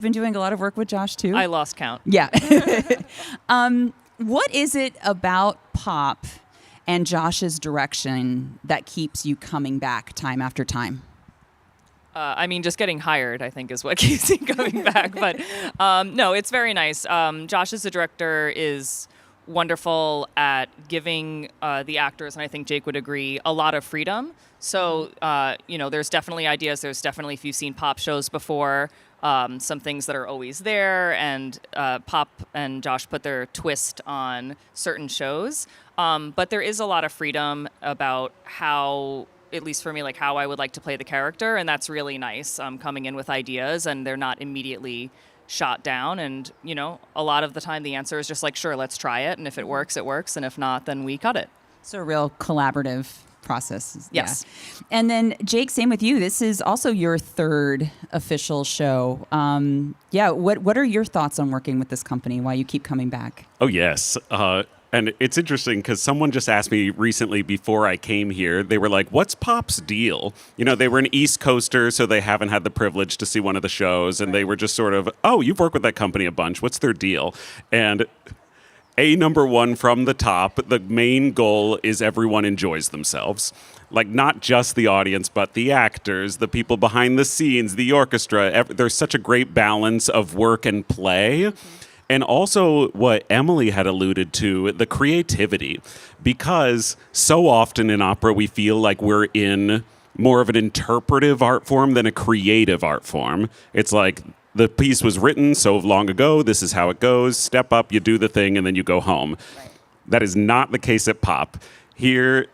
been doing a lot of work with Josh too? I lost count. Yeah. What is it about Pop and Josh's direction that keeps you coming back time after time? I mean, just getting hired, I think, is what keeps me coming back. But no, it's very nice. Josh, as a director, is wonderful at giving the actors, and I think Jake would agree, a lot of freedom. So, there's definitely ideas. There's definitely, if you've seen Pop shows before, some things that are always there. And Pop and Josh put their twist on certain shows. But there is a lot of freedom about how, at least for me, like how I would like to play the character. And that's really nice, coming in with ideas and they're not immediately shot down. And, a lot of the time the answer is just like, sure, let's try it. And if it works, it works. And if not, then we cut it. So a real collaborative process. Yes. Yeah. And then Jake, same with you. This is also your third official show. What are your thoughts on working with this company? Why you keep coming back? Oh, yes. And it's interesting because someone just asked me recently before I came here, they were like, what's Pop's deal? They were an East Coaster, so they haven't had the privilege to see one of the shows. And they were just sort of, oh, you've worked with that company a bunch. What's their deal? And number one from the top, the main goal is everyone enjoys themselves. Like, not just the audience, but the actors, the people behind the scenes, the orchestra. There's such a great balance of work and play. And also what Emily had alluded to, the creativity. Because so often in opera, we feel like we're in more of an interpretive art form than a creative art form. It's like, the piece was written so long ago, this is how it goes, step up, you do the thing, and then you go home. Right. That is not the case at Pop. Here,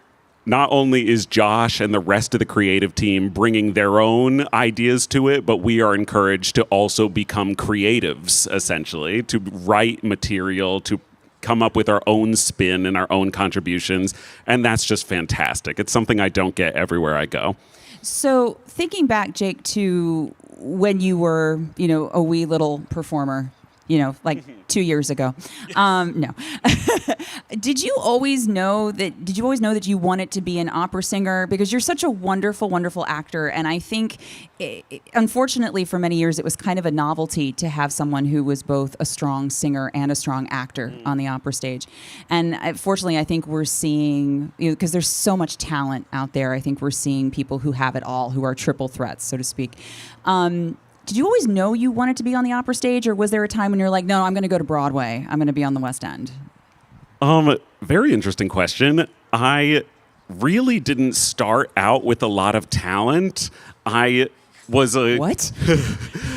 not only is Josh and the rest of the creative team bringing their own ideas to it, but we are encouraged to also become creatives, essentially, to write material, to come up with our own spin and our own contributions. And that's just fantastic. It's something I don't get everywhere I go. So thinking back, Jake, to when you were, a wee little performer, 2 years ago. No. Did you always know that you wanted to be an opera singer? Because you're such a wonderful, wonderful actor. And I think, unfortunately, for many years, it was kind of a novelty to have someone who was both a strong singer and a strong actor on the opera stage. And fortunately, I think we're seeing, because there's so much talent out there, I think we're seeing people who have it all, who are triple threats, so to speak. Did you always know you wanted to be on the opera stage, or was there a time when you're like, no, I'm going to go to Broadway. I'm going to be on the West End? Very interesting question. I really didn't start out with a lot of talent. I was a... What?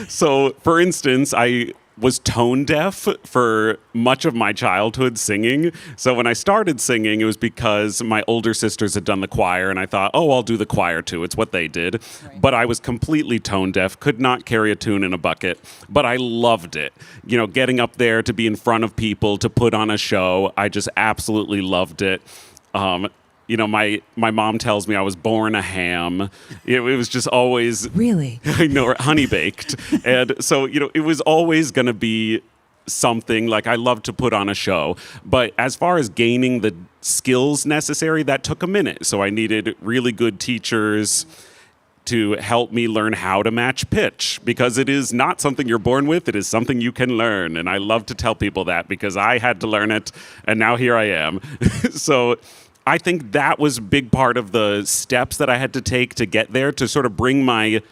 So, for instance, I was tone deaf for much of my childhood singing. So when I started singing, it was because my older sisters had done the choir, and I thought, oh, I'll do the choir too. It's what they did. Right. But I was completely tone deaf, could not carry a tune in a bucket, but I loved it. Getting up there to be in front of people, to put on a show, I just absolutely loved it. My mom tells me I was born a ham. It was just always... Really? I know, honey baked. And so, it was always going to be something. Like, I love to put on a show. But as far as gaining the skills necessary, that took a minute. So I needed really good teachers to help me learn how to match pitch, because it is not something you're born with. It is something you can learn. And I love to tell people that, because I had to learn it, and now here I am. So I think that was a big part of the steps that I had to take to get there, to sort of bring my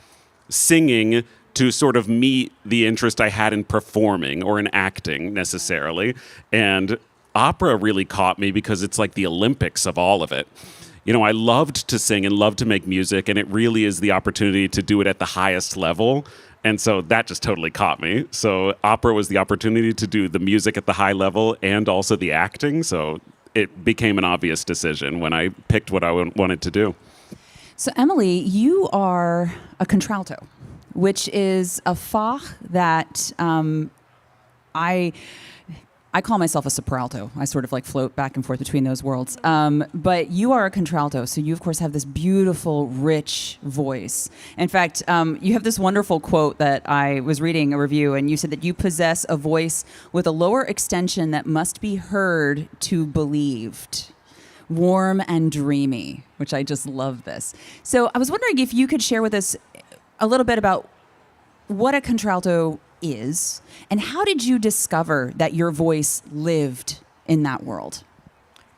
singing to sort of meet the interest I had in performing or in acting necessarily. And opera really caught me because it's like the Olympics of all of it. I loved to sing and loved to make music, and it really is the opportunity to do it at the highest level. And so that just totally caught me. So opera was the opportunity to do the music at the high level and also the acting. So it became an obvious decision when I picked what I wanted to do. So Emily, you are a contralto, which is a fa that I call myself a sopralto. I sort of like float back and forth between those worlds. But you are a contralto, so you, of course, have this beautiful, rich voice. In fact, you have this wonderful quote that I was reading a review, and you said that you possess a voice with a lower extension that must be heard to believed. Warm and dreamy, which I just love this. So I was wondering if you could share with us a little bit about what a contralto is, and how did you discover that your voice lived in that world?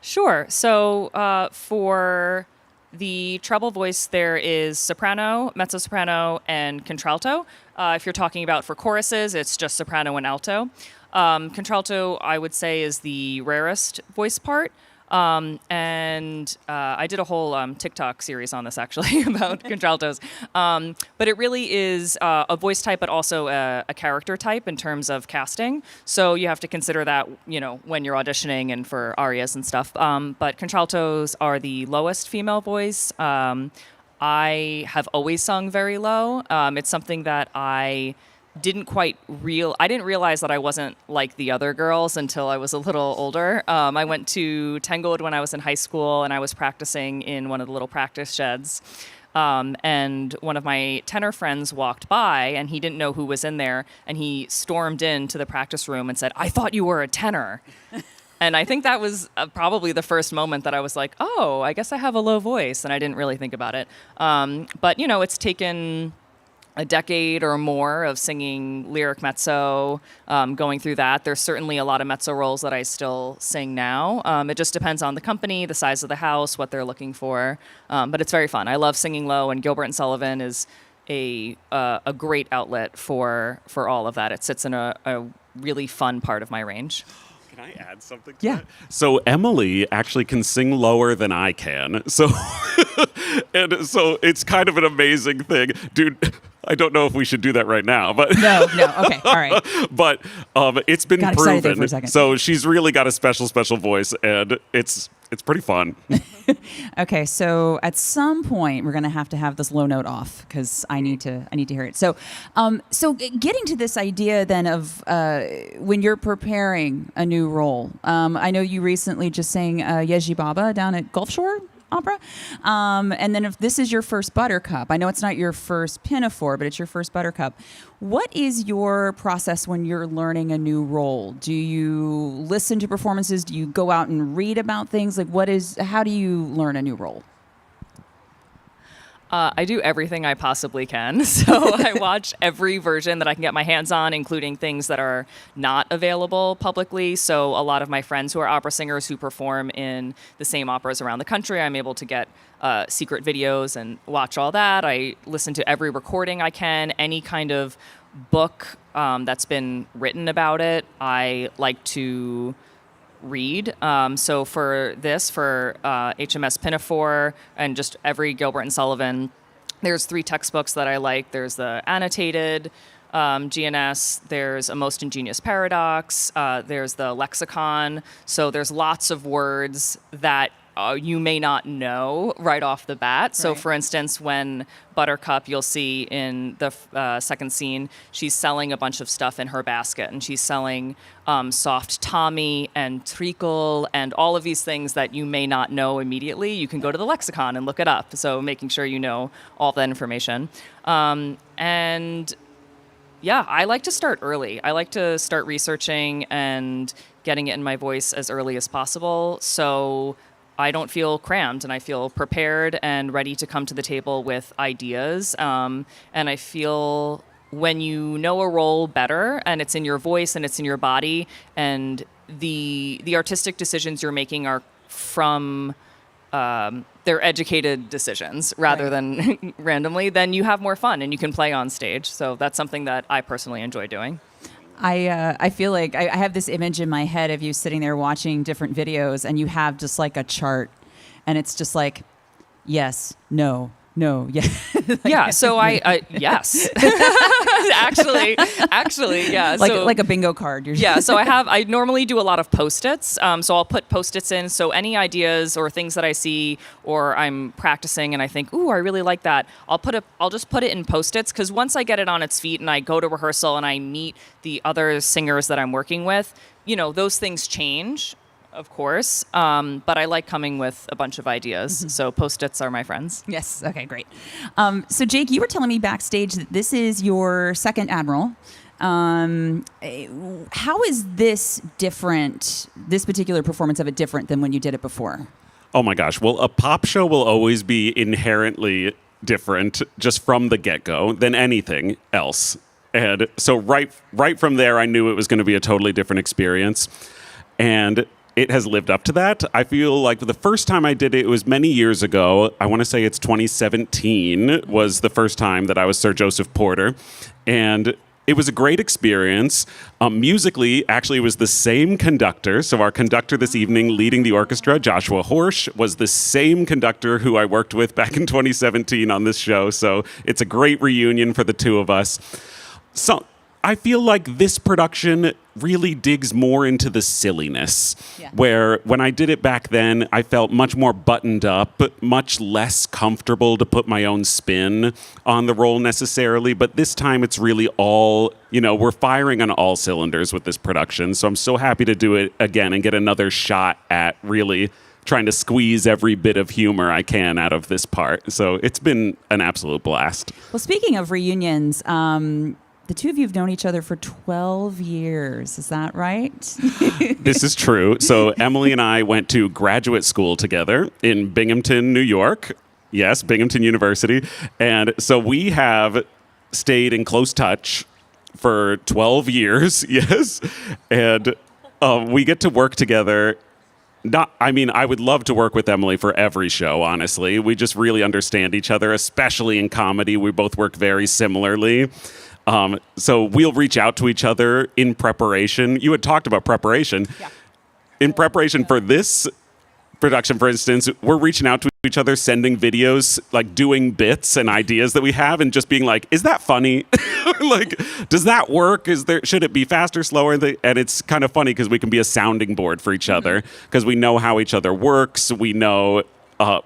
Sure. So for the treble voice, there is soprano, mezzo-soprano, and contralto. If you're talking about for choruses, it's just soprano and alto. Contralto, I would say, is the rarest voice part. And I did a whole TikTok series on this, actually, about contraltos. But it really is a voice type, but also a character type in terms of casting. So you have to consider that, when you're auditioning and for arias and stuff. But contraltos are the lowest female voice. I have always sung very low. It's something that I didn't realize that I wasn't like the other girls until I was a little older. I went to Tanglewood when I was in high school, and I was practicing in one of the little practice sheds. And one of my tenor friends walked by, and he didn't know who was in there, and he stormed into the practice room and said, "I thought you were a tenor." And I think that was probably the first moment that I was like, oh, I guess I have a low voice, and I didn't really think about it. But, it's taken a decade or more of singing lyric mezzo, going through that. There's certainly a lot of mezzo roles that I still sing now. It just depends on the company, the size of the house, what they're looking for. But it's very fun. I love singing low, and Gilbert and Sullivan is a great outlet for all of that. It sits in a really fun part of my range. Can I add something to Yeah. that? So Emily actually can sing lower than I can. So and so it's kind of an amazing thing. Dude, I don't know if we should do that right now, but No, okay, all right. but it's been Got excited there for a proven. second. So she's really got a special voice, and it's pretty fun. Okay, so at some point we're going to have this low note off because I need to hear it. So, getting to this idea then of when you're preparing a new role, I know you recently just sang Yeji Baba down at Gulf Shore Opera, and then if this is your first Buttercup, I know it's not your first Pinafore, but it's your first Buttercup. What is your process when you're learning a new role? Do you listen to performances? Do you go out and read about things? How do you learn a new role? I do everything I possibly can. So I watch every version that I can get my hands on, including things that are not available publicly. So a lot of my friends who are opera singers who perform in the same operas around the country, I'm able to get secret videos and watch all that. I listen to every recording I can, any kind of book that's been written about it. I like to read. So for HMS Pinafore and just every Gilbert and Sullivan, there's 3 textbooks that I like. There's the annotated GNS, there's A Most Ingenious Paradox, there's the lexicon. So there's lots of words that you may not know right off the bat. So, for instance, when Buttercup, you'll see in the second scene, she's selling a bunch of stuff in her basket, and she's selling soft Tommy and treacle and all of these things that you may not know immediately. You can go to the lexicon and look it up. So making sure you know all that information. And yeah, I like to start early. I like to start researching and getting it in my voice as early as possible. So I don't feel crammed, and I feel prepared and ready to come to the table with ideas. And I feel when you know a role better, and it's in your voice and it's in your body, and the artistic decisions you're making are from they're educated decisions rather than randomly, then you have more fun and you can play on stage. So that's something that I personally enjoy doing. I feel like I have this image in my head of you sitting there watching different videos, and you have just like a chart, and it's just like, yes, no, yeah. Yeah. So I yes, actually, yeah. Like a bingo card. Yeah. So I normally do a lot of Post-its. So I'll put Post-its in. So any ideas or things that I see or I'm practicing and I think, ooh, I really like that. I'll just put it in Post-its, because once I get it on its feet and I go to rehearsal and I meet the other singers that I'm working with, those things change, of course. But I like coming with a bunch of ideas. Mm-hmm. So Post-its are my friends. Yes. Okay, great. So Jake, you were telling me backstage that this is your second Admiral. How is this different, this particular performance of it different than when you did it before? Oh my gosh. Well, a pop show will always be inherently different just from the get-go than anything else. And so right from there, I knew it was going to be a totally different experience. And it has lived up to that. I feel like the first time I did it, it was many years ago. I want to say it's 2017 was the first time that I was Sir Joseph Porter. And it was a great experience. Musically, actually, it was the same conductor. So our conductor this evening leading the orchestra, Joshua Horsch, was the same conductor who I worked with back in 2017 on this show. So it's a great reunion for the two of us. So I feel like this production really digs more into the silliness, where when I did it back then, I felt much more buttoned up, but much less comfortable to put my own spin on the role necessarily. But this time it's really all, we're firing on all cylinders with this production. So I'm so happy to do it again and get another shot at really trying to squeeze every bit of humor I can out of this part. So it's been an absolute blast. Well, speaking of reunions, the two of you have known each other for 12 years. Is that right? This is true. So Emily and I went to graduate school together in Binghamton, New York. Yes, Binghamton University. And so we have stayed in close touch for 12 years. Yes. And we get to work together. I would love to work with Emily for every show, honestly. We just really understand each other, especially in comedy. We both work very similarly. So we'll reach out to each other in preparation. You had talked about preparation. Yeah. In preparation for this production, for instance, we're reaching out to each other, sending videos, like doing bits and ideas that we have and just being like, is that funny? Like, does that work? Should it be faster, slower? And it's kind of funny because we can be a sounding board for each other because we know how each other works. We know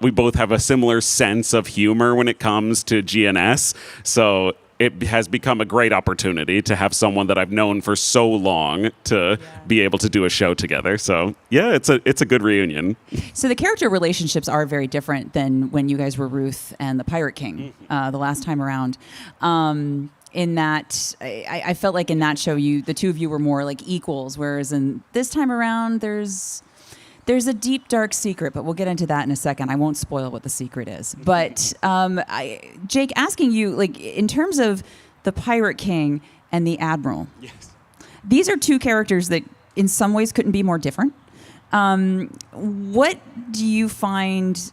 we both have a similar sense of humor when it comes to GNS. So it has become a great opportunity to have someone that I've known for so long to be able to do a show together. So yeah, it's a good reunion. So the character relationships are very different than when you guys were Ruth and the Pirate King the last time around. In that, I felt like in that show, the two of you were more like equals, whereas in this time around, there's a deep, dark secret, but we'll get into that in a second. I won't spoil what the secret is. But Jake, asking you, like, in terms of the Pirate King and the Admiral, these are two characters that in some ways couldn't be more different. What do you find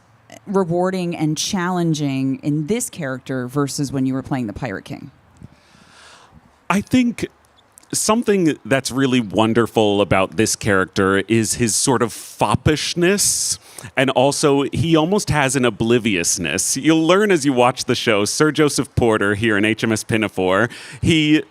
rewarding and challenging in this character versus when you were playing the Pirate King? I think something that's really wonderful about this character is his sort of foppishness, and also he almost has an obliviousness. You'll learn as you watch the show, Sir Joseph Porter here in HMS Pinafore, he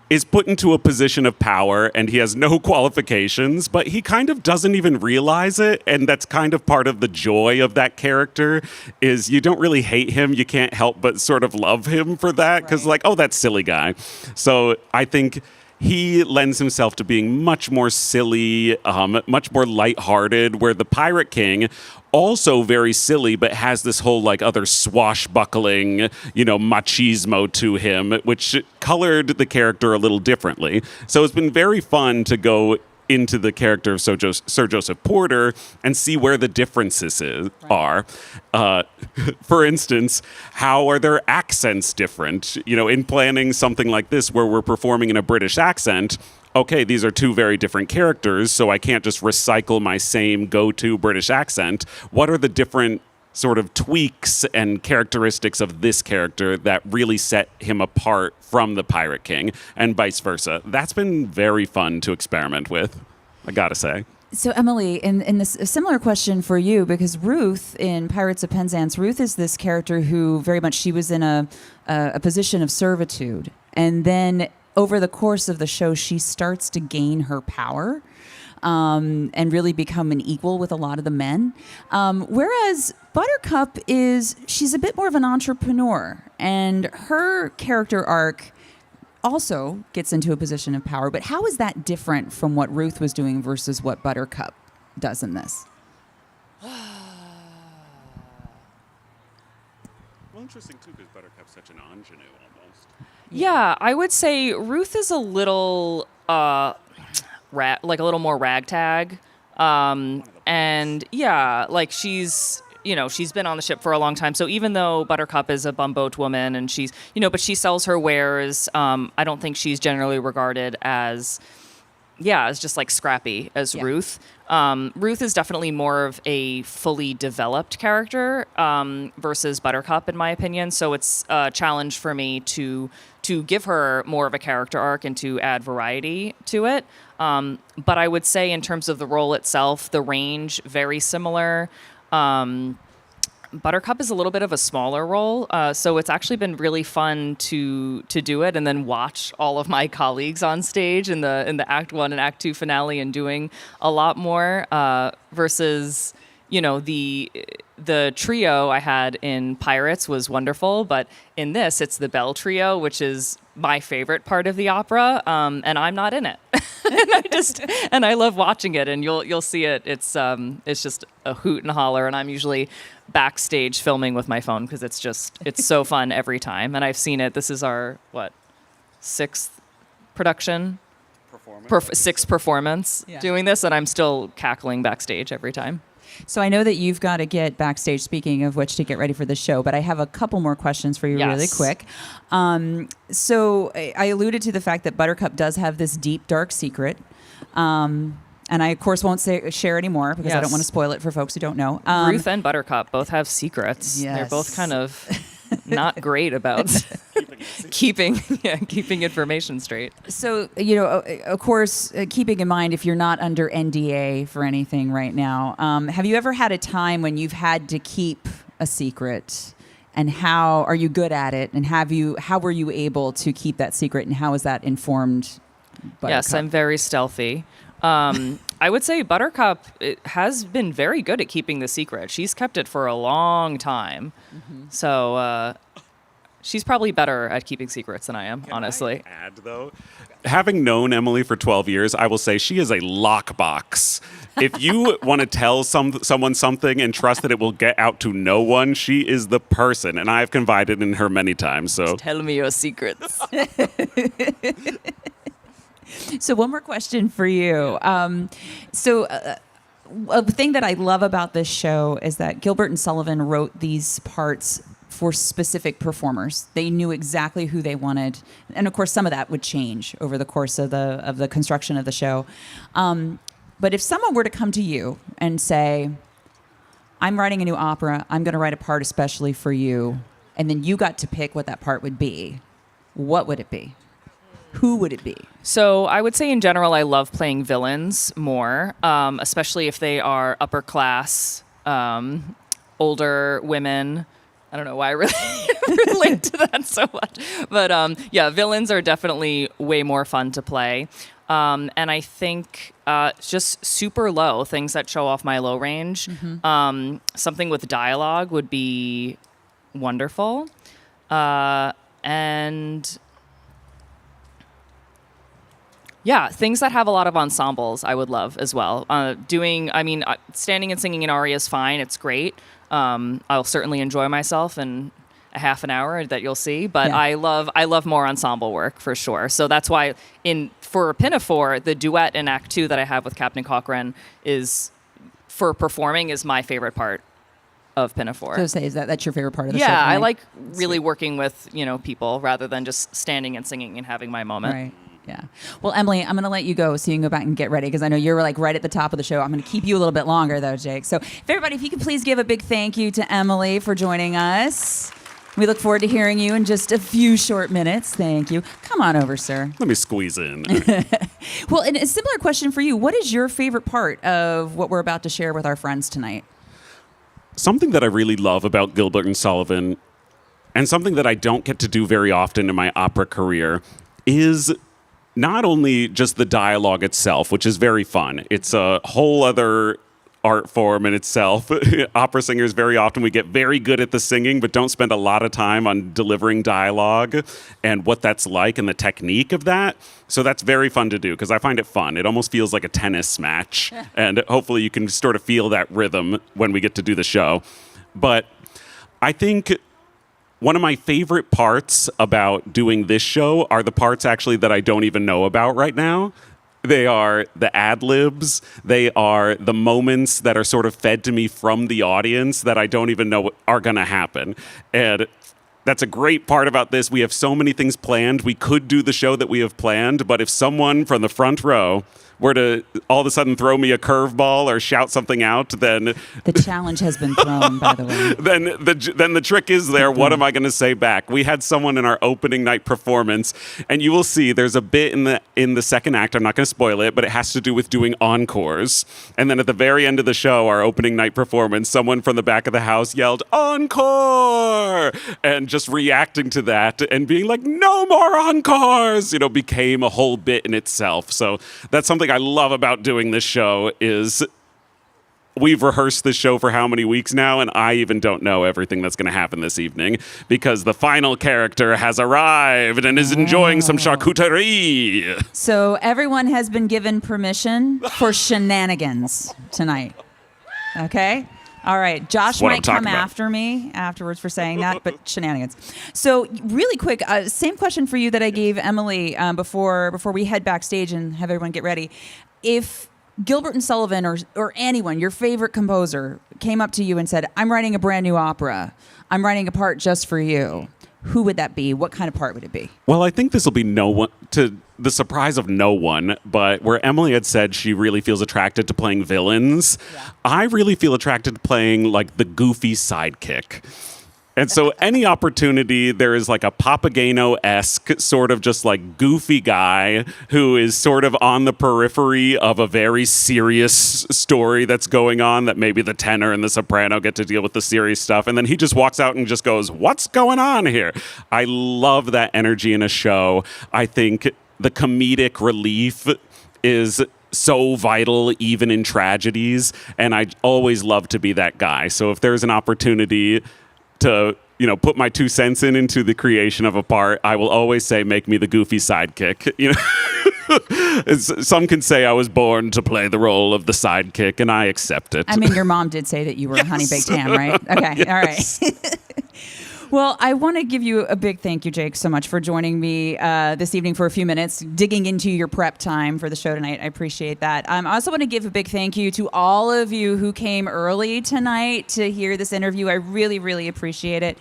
is put into a position of power and he has no qualifications, but he kind of doesn't even realize it, and that's kind of part of the joy of that character is you don't really hate him, you can't help but sort of love him for that, because like, oh, that silly guy. So I think he lends himself to being much more silly, much more lighthearted, where the Pirate King, also very silly, but has this whole like other swashbuckling, machismo to him, which colored the character a little differently. So it's been very fun to go into the character of Sir Joseph Porter and see where the differences are. For instance, how are their accents different? In planning something like this where we're performing in a British accent, okay, these are two very different characters, so I can't just recycle my same go-to British accent. What are the different sort of tweaks and characteristics of this character that really set him apart from the Pirate King, and vice versa? That's been very fun to experiment with, I gotta say. So Emily, in this a similar question for you, because Ruth in Pirates of Penzance, Ruth is this character who very much, she was in a position of servitude, and then over the course of the show, she starts to gain her power and really become an equal with a lot of the men. Whereas Buttercup she's a bit more of an entrepreneur, and her character arc also gets into a position of power. But how is that different from what Ruth was doing versus what Buttercup does in this? Well, interesting too, because Buttercup's such an ingenue almost. Yeah, I would say Ruth is a little like a little more ragtag. And yeah, like she's she's been on the ship for a long time. So even though Buttercup is a bumboat woman and she's, but she sells her wares, I don't think she's generally regarded as just like scrappy as Ruth. Ruth is definitely more of a fully developed character versus Buttercup, in my opinion. So it's a challenge for me to give her more of a character arc and to add variety to it. But I would say in terms of the role itself, the range, very similar. Buttercup is a little bit of a smaller role, so it's actually been really fun to do it and then watch all of my colleagues on stage in the Act 1 and Act 2 finale and doing a lot more versus, the trio I had in Pirates was wonderful, but in this it's the Bell Trio, which is my favorite part of the opera, and I'm not in it. and I love watching it, and you'll see it. It's just a hoot and holler, and I'm usually backstage filming with my phone because it's so fun every time. And I've seen it. This is our sixth production, sixth performance doing this, and I'm still cackling backstage every time. So I know that you've got to get backstage, speaking of which, to get ready for the show, but I have a couple more questions for you really quick. So I alluded to the fact that Buttercup does have this deep, dark secret. And I, of course, won't share anymore because I don't want to spoil it for folks who don't know. Ruth and Buttercup both have secrets. Yes. They're both kind of not great about keeping information straight. So, of course, keeping in mind if you're not under NDA for anything right now, have you ever had a time when you've had to keep a secret? And how are you good at it? And how were you able to keep that secret? And how has that informed Buttercup? Yes, I'm very stealthy. I would say Buttercup has been very good at keeping the secret. She's kept it for a long time. Mm-hmm. So she's probably better at keeping secrets than I am, honestly. Can I add, though? Having known Emily for 12 years, I will say she is a lockbox. If you want to tell someone something and trust that it will get out to no one, she is the person. And I've confided in her many times. So just tell me your secrets. So one more question for you. A thing that I love about this show is that Gilbert and Sullivan wrote these parts for specific performers. They knew exactly who they wanted. And of course, some of that would change over the course of the construction of the show. But if someone were to come to you and say, I'm writing a new opera, I'm going to write a part especially for you, and then you got to pick what that part would be, what would it be? Who would it be? So I would say in general, I love playing villains more, especially if they are upper class, older women. I don't know why I really relate to that so much. But villains are definitely way more fun to play. And I think just super low, things that show off my low range. Mm-hmm. Something with dialogue would be wonderful. And yeah, things that have a lot of ensembles I would love as well. Standing and singing an aria is fine. It's great. I'll certainly enjoy myself in a half an hour that you'll see. But I love more ensemble work for sure. So that's why for Pinafore, the duet in Act 2 that I have with Captain Cochrane is my favorite part of Pinafore. So say, that's your favorite part of the show? Yeah, I like really working with people rather than just standing and singing and having my moment. Right. Yeah. Well, Emily, I'm going to let you go so you can go back and get ready because I know you're right at the top of the show. I'm going to keep you a little bit longer though, Jake. So everybody, if you could please give a big thank you to Emily for joining us. We look forward to hearing you in just a few short minutes. Thank you. Come on over, sir. Let me squeeze in. Well, and a similar question for you. What is your favorite part of what we're about to share with our friends tonight? Something that I really love about Gilbert and Sullivan, and something that I don't get to do very often in my opera career, is not only just the dialogue itself, which is very fun. It's a whole other art form in itself. Opera singers, very often we get very good at the singing, but don't spend a lot of time on delivering dialogue and what that's like and the technique of that. So that's very fun to do because I find it fun. It almost feels like a tennis match. And hopefully you can sort of feel that rhythm when we get to do the show. But I think one of my favorite parts about doing this show are the parts actually that I don't even know about right now. They are the ad-libs. They are the moments that are sort of fed to me from the audience that I don't even know are going to happen. And that's a great part about this. We have so many things planned. We could do the show that we have planned, but if someone from the front row were to all of a sudden throw me a curveball or shout something out, then The challenge has been thrown, by the way. then the trick is there. What am I going to say back? We had someone in our opening night performance, and you will see there's a bit in the second act. I'm not going to spoil it, but it has to do with doing encores. And then at the very end of the show, our opening night performance, someone from the back of the house yelled encore, and just reacting to that and being like, no more encores, became a whole bit in itself. So that's something I love about doing this show is we've rehearsed this show for how many weeks now, and I even don't know everything that's going to happen this evening because the final character has arrived and is enjoying some charcuterie. So everyone has been given permission for shenanigans tonight. Okay? All right. Josh what I'm might talking come about. after me afterwards for saying that, but shenanigans. So really quick, same question for you that I gave Emily before we head backstage and have everyone get ready. If Gilbert and Sullivan or anyone, your favorite composer, came up to you and said, I'm writing a brand new opera. I'm writing a part just for you. Who would that be? What kind of part would it be? Well, I think this will be no one, to the surprise of no one, but where Emily had said she really feels attracted to playing villains, I really feel attracted to playing like the goofy sidekick. And so any opportunity, there is like a Papageno-esque sort of just like goofy guy who is sort of on the periphery of a very serious story that's going on, that maybe the tenor and the soprano get to deal with the serious stuff. And then he just walks out and just goes, what's going on here? I love that energy in a show. I think the comedic relief is so vital even in tragedies. And I always love to be that guy. So if there's an opportunity to put my 2 cents into the creation of a part, I will always say, make me the goofy sidekick. Some can say I was born to play the role of the sidekick, and I accept it. I mean, your mom did say that you were a honey baked ham, right? Okay, all right. Well, I want to give you a big thank you, Jake, so much for joining me this evening for a few minutes, digging into your prep time for the show tonight. I appreciate that. I also want to give a big thank you to all of you who came early tonight to hear this interview. I really, really appreciate it.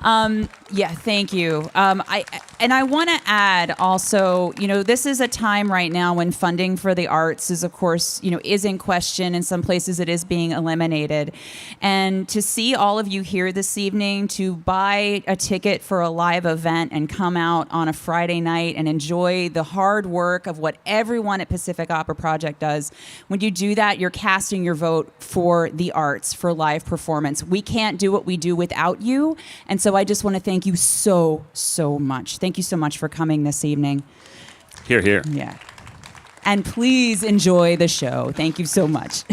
Thank you. I want to add also, this is a time right now when funding for the arts is, of course, is in question. In some places, it is being eliminated. And to see all of you here this evening, to buy a ticket for a live event and come out on a Friday night and enjoy the hard work of what everyone at Pacific Opera Project does. When you do that, you're casting your vote for the arts, for live performance. We can't do what we do without you. And so I just want to thank you so, so much. Thank you so much for coming this evening. Hear, hear. Yeah. And please enjoy the show. Thank you so much.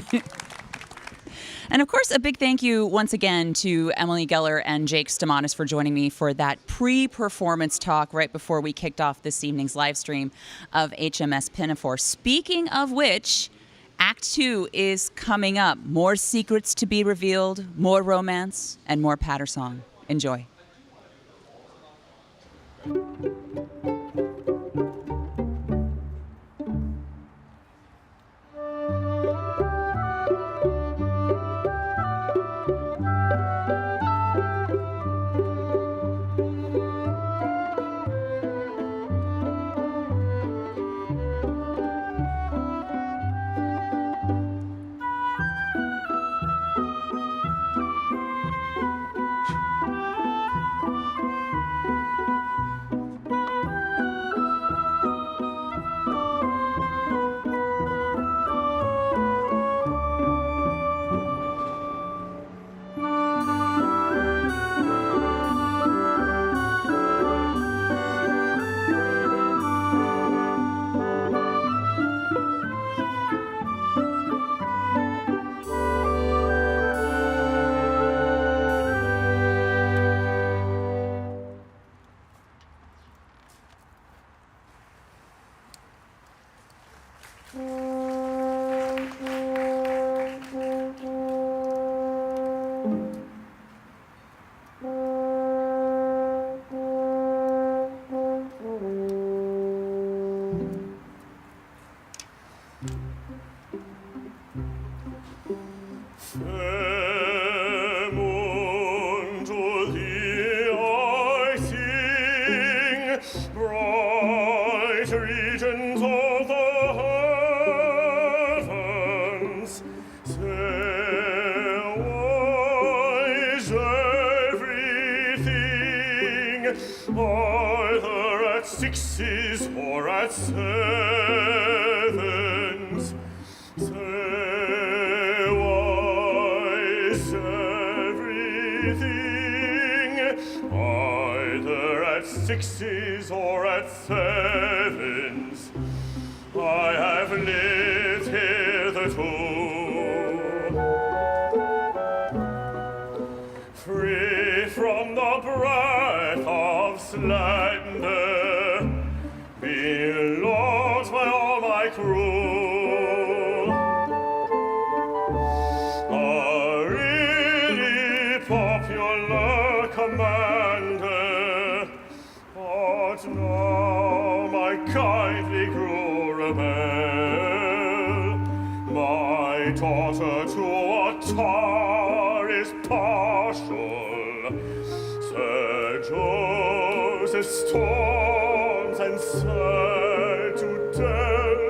And of course, a big thank you once again to Emily Geller and Jake Stamatis for joining me for that pre-performance talk right before we kicked off this evening's live stream of HMS Pinafore. Speaking of which, Act 2 is coming up. More secrets to be revealed, more romance, and more patter song. Enjoy. sixes or at sevens. Say, why is everything either at sixes or at sevens? I have lived hitherto free from the breath of slander, being loved by all my crew. A really popular commander, but now my kindly crew rebel. My daughter to a tar is partial. Sir Joseph storms and sad to tell,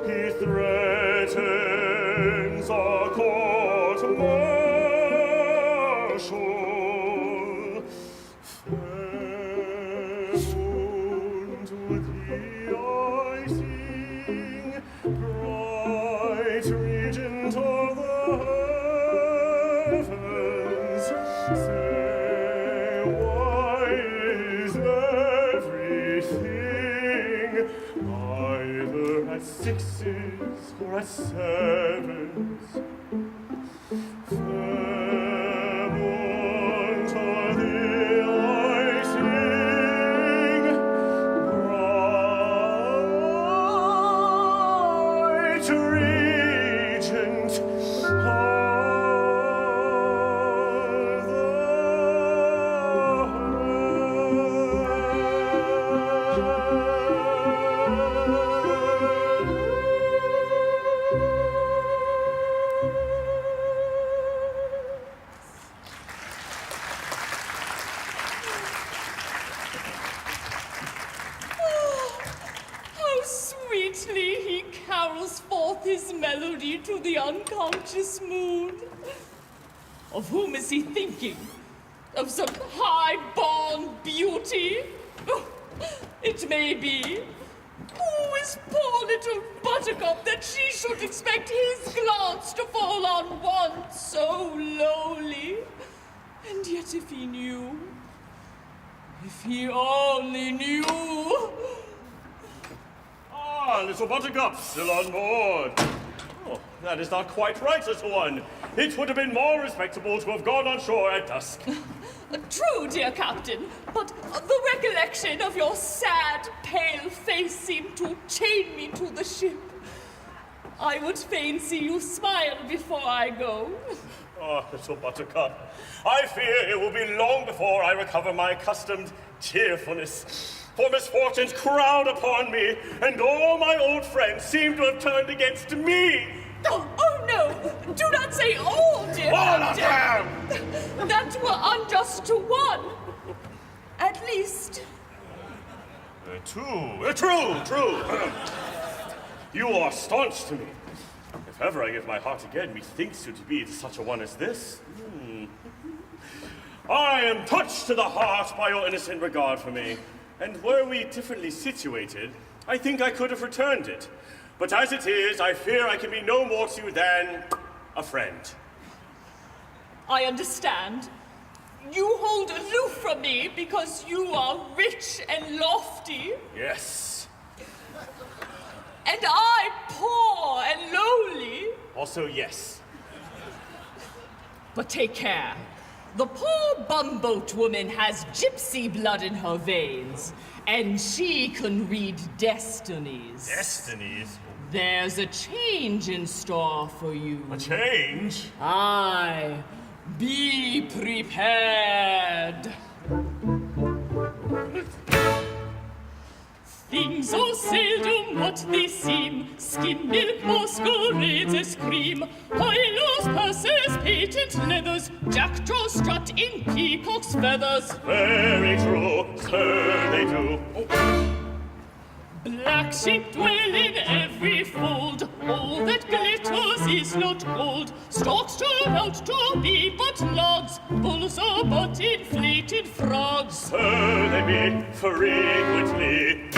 he threatens a court martial. Fair moon to thee I sing, bright regent of the heavens. Say, why is everything either at sixes or at sevens? Fair moon to thee I sing, bright regent of How sweetly he carols forth his melody to the unconscious moon. Of whom is he thinking? Of some high-born beauty? Oh, it may be. Who is poor little Buttercup that she should expect his glance to fall on one so lowly? And yet if he knew, if he only knew. Ah, little Buttercup, still on board. Oh, that is not quite right, little one. It would have been more respectable to have gone on shore at dusk. True, dear Captain, but the recollection of your sad, pale face seemed to chain me to the ship. I would fain see you smile before I go. Ah, little Buttercup, I fear it will be long before I recover my accustomed cheerfulness. For misfortunes crowd upon me, and all my old friends seem to have turned against me. Oh no! Do not say all, dear All of Captain. them! That were unjust to one. At least. True. You are staunch to me. If ever I give my heart again, methinks you to be to such a one as this. I am touched to the heart by your innocent regard for me, and were we differently situated, I think I could have returned it. But as it is, I fear I can be no more to you than a friend. I understand. You hold aloof from me because you are rich and lofty, Yes. and I poor and lowly. Also, yes. But take care. The poor bumboat woman has gypsy blood in her veins, and she can read destinies. Destinies? There's a change in store for you. A change? Aye. Be prepared. Things are seldom what they seem. Skim milk masquerades as cream. Pilos, purses, patent leathers. Jackdaws strut in peacock's feathers. Very true, sir, they do. Black sheep dwell in every fold. All that glitters is not gold. Storks turn out to be but logs. Bulls are but inflated frogs. Sir, they be frequently.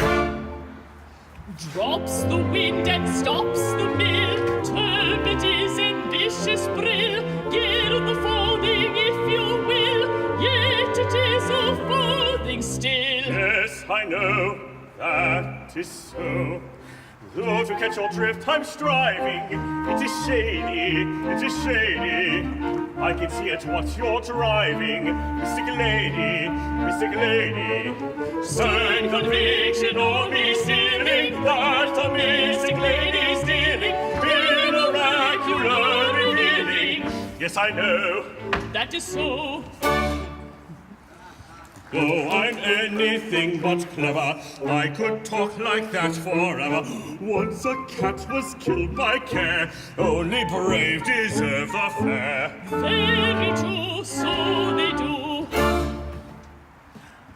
Drops the wind and stops the mill, turbid is ambitious brill, gild the farthing if you will, yet it is a farthing still. Yes, I know that is so. Though to catch your drift I'm striving, it is shady, it is shady. I can see at what you're driving, mystic lady, mystic lady. Stern conviction on me stealing, that the mystic lady's dealing in oracular revealing. Yes, I know That is so. though I'm anything but clever, I could talk like that forever. Once a cat was killed by care, only brave deserve the fair. Very true, so they do.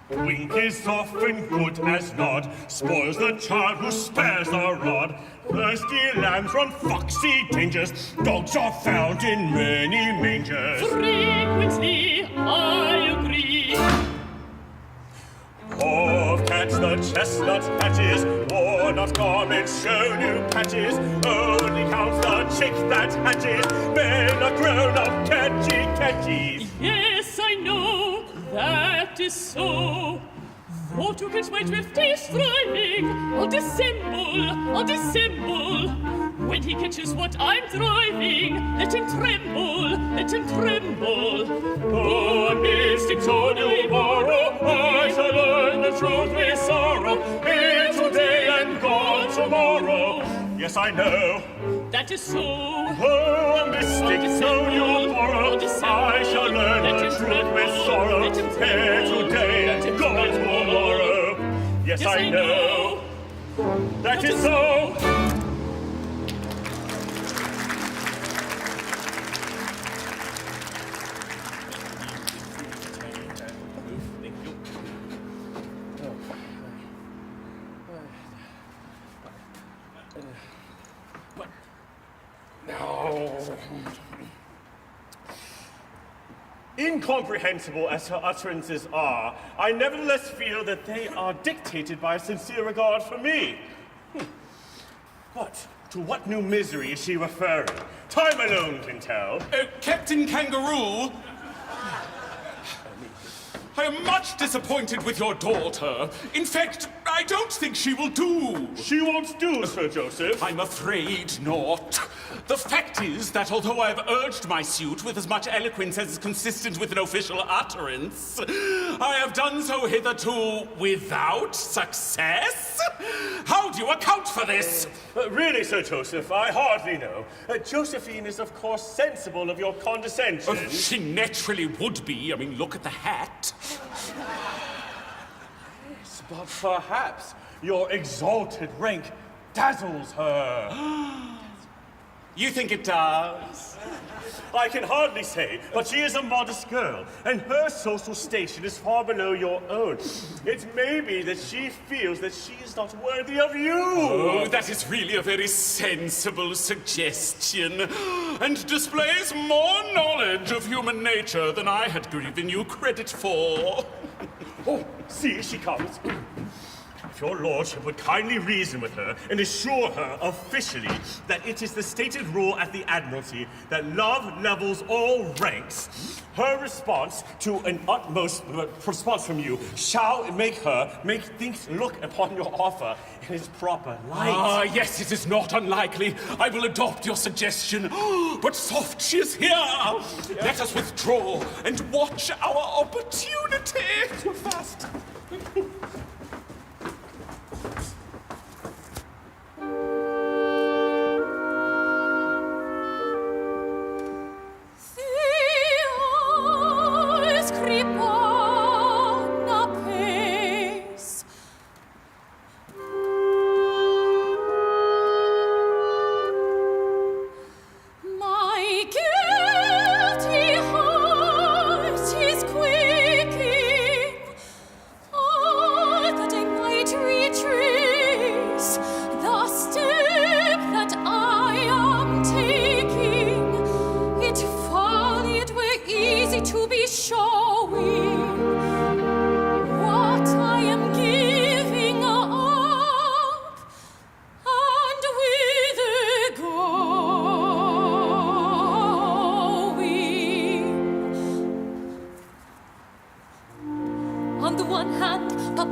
Wink is often good as nod, spoils the child who spares the rod. Thirsty lambs run foxy dangers, dogs are found in many mangers. Frequently, I agree. Of cats the chestnut hatches, or not garments show new patches. Only counts the chick that hatches, men are grown up catchy catchies. Yes, I know that is so. Though to catch my drift is striving, I'll dissemble. When he catches what I'm driving, let him tremble, let him tremble. Oh, a mystic sword you borrow, I shall learn the truth with sorrow. Here today and gone tomorrow. Yes, I know. That is so. Oh, a mystic sword you borrow, I shall learn the truth with sorrow. Here today and gone tomorrow. Yes, I know. That is so. Incomprehensible as her utterances are, I nevertheless feel that they are dictated by a sincere regard for me. But to what new misery is she referring? Time alone can tell. Captain Kangaroo, I am much disappointed with your daughter. In fact, I don't think she will do. She won't do, Sir Joseph. I'm afraid not. The fact is that although I have urged my suit with as much eloquence as is consistent with an official utterance, I have done so hitherto without success. How do you account for this? Really, Sir Joseph, I hardly know. Josephine is, of course, sensible of your condescension. She naturally would be. I mean, look at the hat. Yes, but perhaps your exalted rank dazzles her. You think it does? I can hardly say, but she is a modest girl, and her social station is far below your own. It may be that she feels that she is not worthy of you. Oh, that is really a very sensible suggestion, and displays more knowledge of human nature than I had given you credit for. Oh, see, she comes. If your lordship would kindly reason with her and assure her officially that it is the stated rule at the Admiralty that love levels all ranks, her response to an utmost response from you shall make things look upon your offer in its proper light. Ah, yes, it is not unlikely. I will adopt your suggestion. But soft, she is here. Let us withdraw and watch our opportunity. Too fast.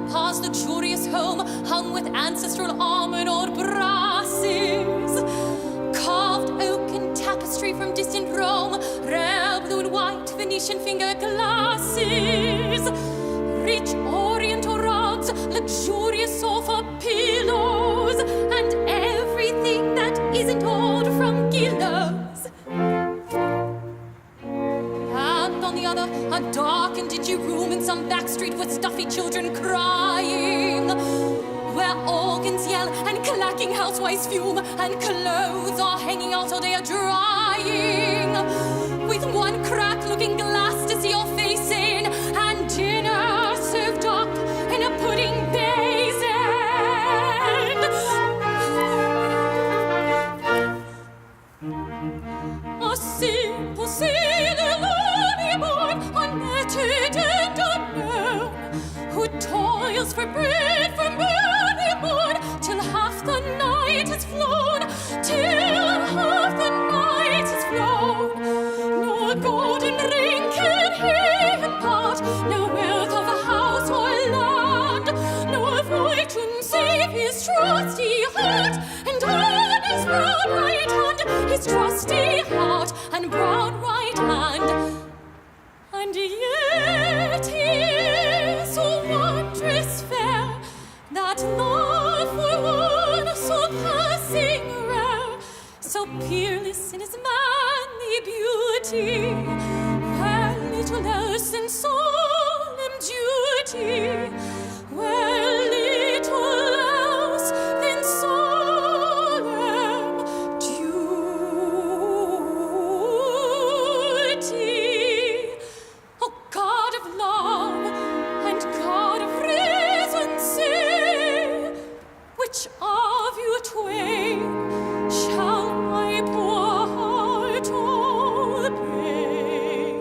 pa's luxurious home, hung with ancestral armor or brasses. Carved oak and tapestry from distant Rome, rare blue and white Venetian finger glasses. Rich Oriental rugs, luxurious sofa pillows, and everything that isn't old from Gillows. And on the other, a dark and dingy room in some back street with stuffy children crying, where organs yell and clacking housewives fume, and clothes are hanging out till they are drying, with one crack-looking glass to see your face in, and dinner served up in a pudding basin. A simple sailor lonely born, unlettered and unknown, who toils for bread from early morn till half the night has flown, till half the night has flown. No golden ring can he impart, no wealth of a house or land, no fortune save his trusty heart, and on his brown right hand, his trusty heart and brown right hand. And yet he is so wondrous fair, that love for one so passing rare, so peerless in his manly beauty, where little else than solemn duty, where little else than solemn duty. O God of love and God of reason, say, which of you twain shall my poor heart obey?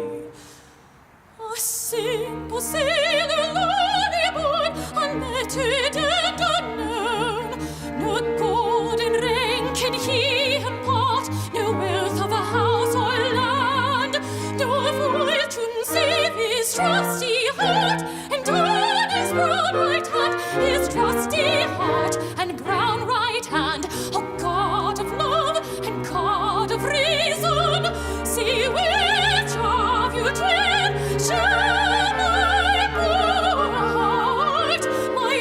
A simple sailor lonely born, unlettered and unknown, no golden ring can he impart, no wealth of a house or land, no fortune save his trusty heart, and on his brown right hand, his trusty heart and brown right hand. O God of love and God of reason, say which of you twain shall my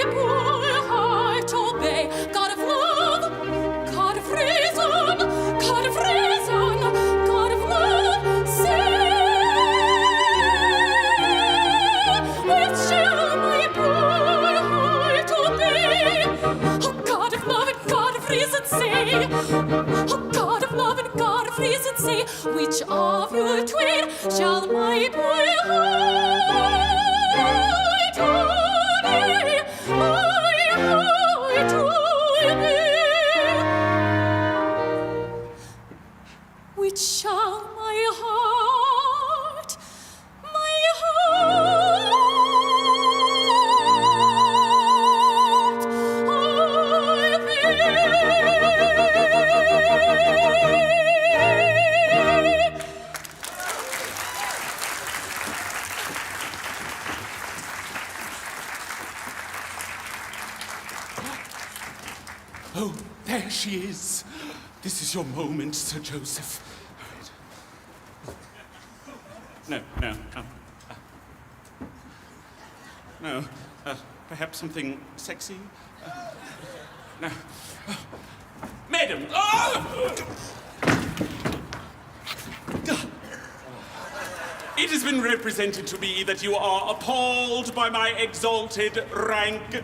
poor heart obey? God of love, God of reason, God of reason, God of love, say, which shall my poor heart obey? Oh God of love and God of reason, say, oh God of love and God of reason, say, which of you twain shall my poor heart obey? My heart obey? Which shall my heart obey? Oh, there she is. This is your moment, Sir Joseph. No. No. Perhaps something sexy? No. Madam! Oh! It has been represented to me that you are appalled by my exalted rank.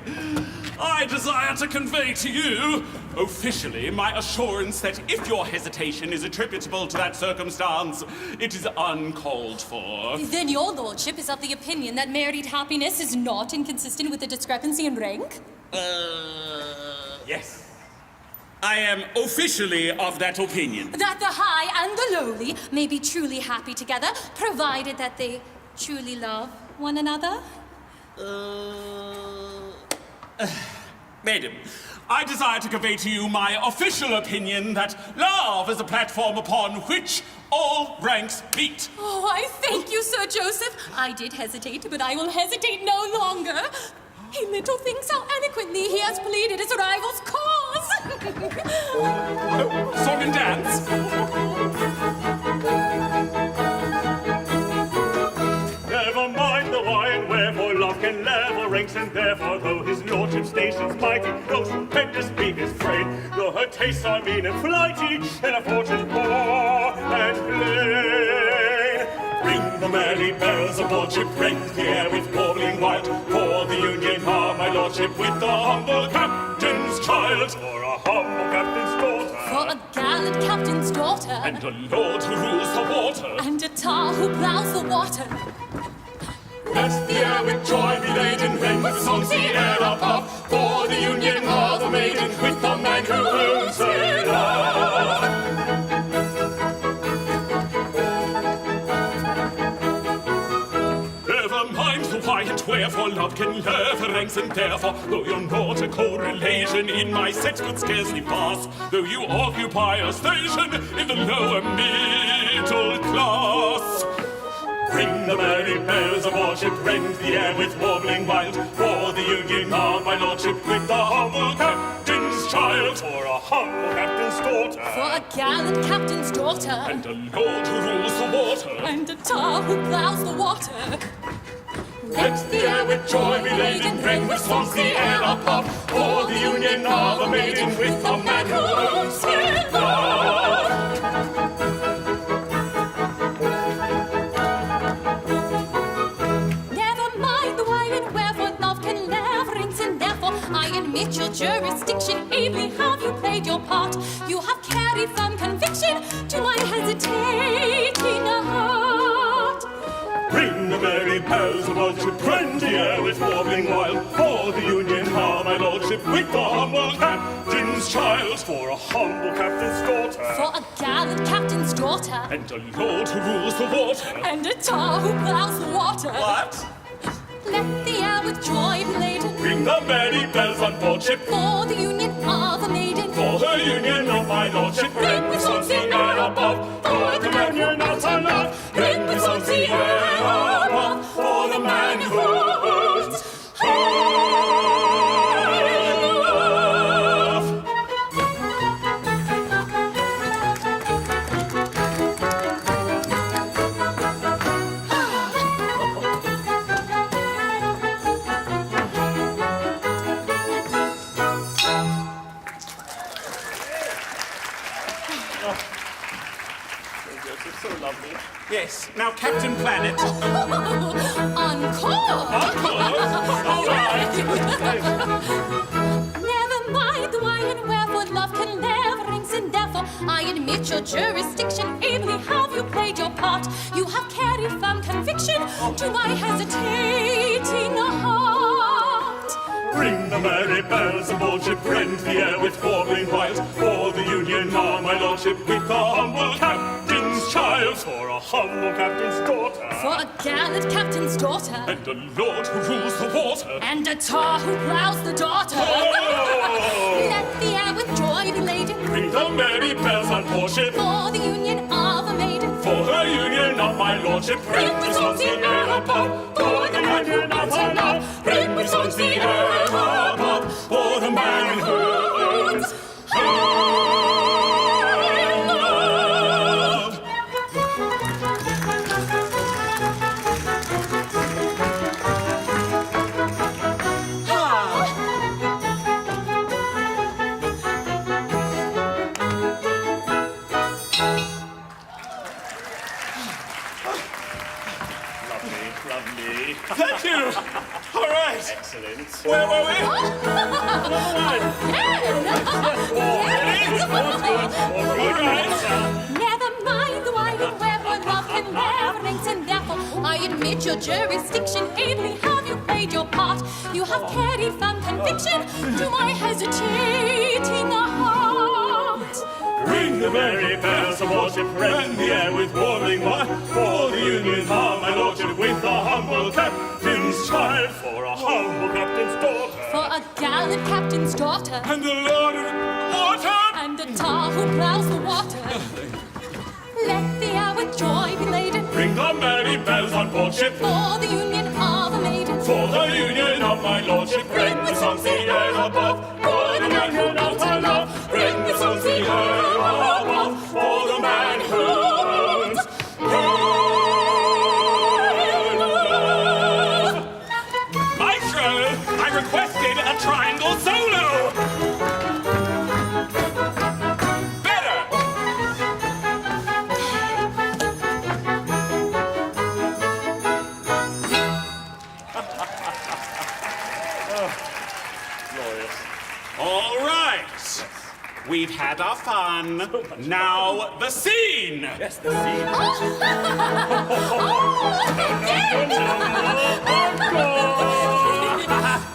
I desire to convey to you, officially, my assurance that if your hesitation is attributable to that circumstance, it is uncalled for. Then your lordship is of the opinion that married happiness is not inconsistent with a discrepancy in rank? Yes. I am officially of that opinion. That the high and the lowly may be truly happy together, provided that they truly love one another? Madam, I desire to convey to you my official opinion that love is a platform upon which all ranks meet. Oh, I thank you, Sir Joseph. I did hesitate, but I will hesitate no longer. He little thinks how eloquently he has pleaded his rival's cause. Song and dance? Never mind the why and wherefore, love can level ranks, and therefore, though his lordship's station's mighty, though stupendous be his freight, though her tastes are mean and flighty, and her fortune poor and plain. Ring the merry bells aboard ship, rend the air with warbling wild, for the Union are my lordship with the humble captain's child, for a humble captain's daughter, For a gallant captain's daughter, and a lord who rules the water. and a tar who plows the water. Let the air with joy be laden, rend with songs the air above, for the Union are the maiden with the man who owns her love. Never mind the why and wherefore, love can lever ranks, and therefore, though you're not a correlation in my sex would scarcely pass, though you occupy a station in the lower middle class. Ring the merry bells aboard ship, rend the air with warbling wild, for the Union are my lordship with the humble captain's child, for a humble captain's daughter, For a gallant captain's daughter, and a lord who rules the water. and a tar who plows the water. Let the air with joy be laden, rend with songs the air above, for the Union are the maiden with the man who owns her love. Never mind the why and wherefore, love can lever ranks, and therefore I admit your jurisdiction. Ably have you played your part. You have carried firm conviction to my hesitating heart. ring the merry bells aboard ship, rend the air with warbling wild, for the Union are my lordship with the humble captain's child, for a humble captain's daughter, For a gallant captain's daughter, And a lord who rules the water. and a tar who plows the water. What? Let the air with joy be laden, Ring the merry bells on board ship, for the Union are the maiden. for the Union of my lordship. Ring with songs the air above, for the man Union of our love. Ring with songs the air above, for the man who owns her love. It's so lovely. Yes, now Captain Planet. Encore! All right. Never mind the why and wherefore, love can never rings, and therefore I admit your jurisdiction. Ably have you played your part. You have carried firm conviction to my hesitating heart. Ring the merry bells aboard ship, rend the air with warbling wild, for the Union are my lordship with the humble captain's child, for a humble captain's daughter, For a gallant captain's daughter, And a lord who rules the water. and a tar who plows the daughter. Let the air with joy be laden, Ring the merry bells on board ship, for the Union are the maiden. for the Union of my lordship. Ring with songs the air above, for the Union of our love. Ring with songs the air above, for the man who owns her love. lovely. Thank you. All right. Excellent. Where were we? All right. Never mind the why and wherefore, love can never rings, and therefore I admit your jurisdiction. Ably have you played your part. You have carried firm conviction to my hesitating heart. Ring the merry bells aboard ship, rend the air with warbling wild, for the Union are my lordship with the humble captain's child, for a humble captain's daughter, For a gallant captain's daughter, And the lord of water. and a tar who plows the water. Let the air with joy be laden, Ring the merry bells on board ship, for the Union are the maiden. for the Union of my lordship. We've had our fun. Now, the scene! Yes, the scene.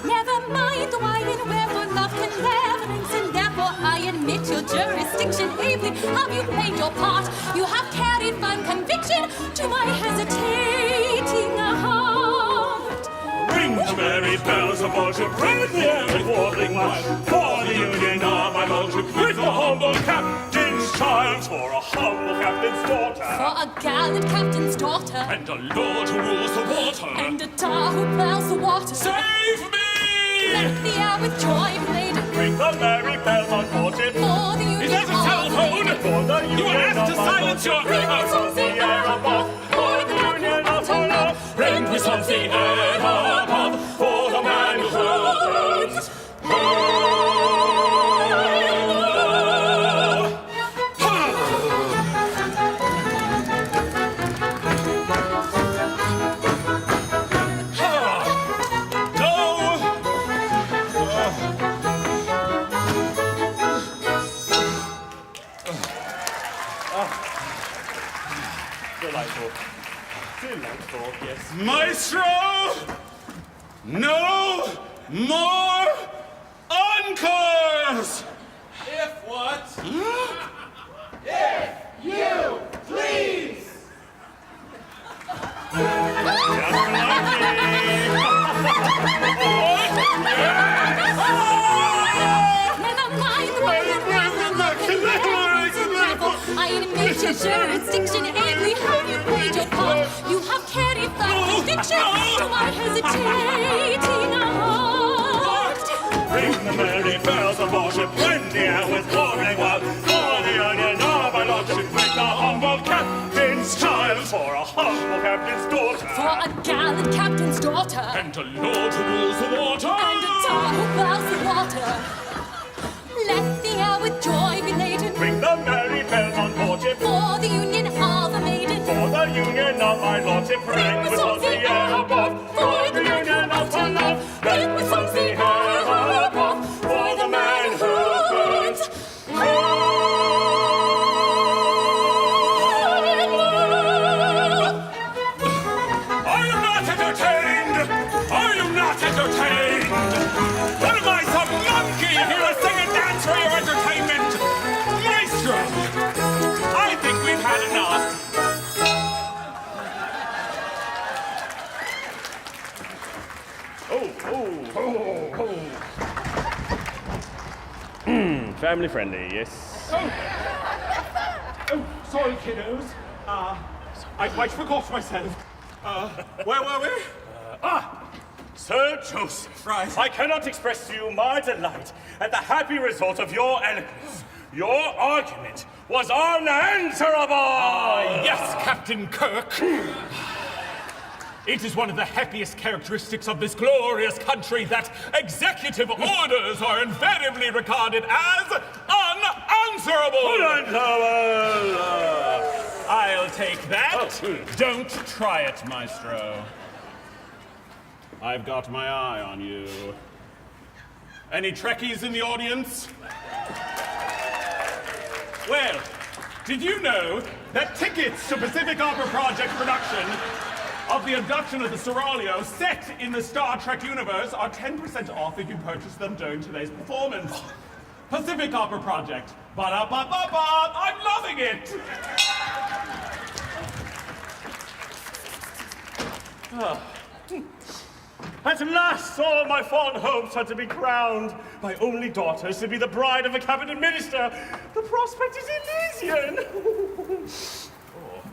Never mind the why and wherefore love can reverence, and therefore I admit your jurisdiction ably. Have you played your part? You have carried fine conviction to my hesitating heart. Ring the merry bells of worship, ring the air with warbling wine, for the union of my lordship, with the humble captain's child, for a humble captain's daughter, For a gallant captain's daughter, And a lord who rules the water. and a tar who plows the water. Save me! Let the air with joy be laden, ring the merry bells on boardship, for the union Is that a of telephone? for the You union were asked to of my silence your lordship, ring the ears. songs the air above, for the union of my love, Ring the songs the air above, for the man who holds. Delightful. Delightful, yes. Maestro! No more encores! If what? Never mind the why and wherefore love can reverence, and therefore I admit your jurisdiction ably. Have you played your part? You have carried fine conviction to my hesitating heart. Ring the merry bells of worship, rend the air with warbling wild, for the union of my lordship, with the humble captain's child, for a humble captain's daughter, For a gallant captain's daughter, And a lord who rules the water. and a tar who plows the water. Let the air with joy be laden, ring the merry bells on boardship, for the union of a maiden. for the union of my lordship, ring the songs the air above, for the union of my love, ring the songs the air above, for the man who burns. Are you not entertained? Are you not entertained? What am I, some monkey here to sing and dance for your entertainment? Maestro! I think we've had enough. Family friendly, yes. Oh, sorry, kiddos. I quite forgot myself. Where were we? Sir Joseph, Right. I cannot express to you my delight at the happy result of your eloquence. Your argument was unanswerable! Yes, Captain Kirk. It is one of the happiest characteristics of this glorious country that executive orders are invariably regarded as unanswerable. I'll take that. Don't try it, Maestro. I've got my eye on you. Any Trekkies in the audience? Well, did you know that tickets to Pacific Opera Project production of the abduction of the Seraglio set in the Star Trek universe are 10% off if you purchase them during today's performance? Pacific Opera Project. Ba-da-ba-ba-ba! I'm loving it! At last, all my fond hopes are to be crowned. My only daughter is to be the bride of a cabinet minister. The prospect is Elysian.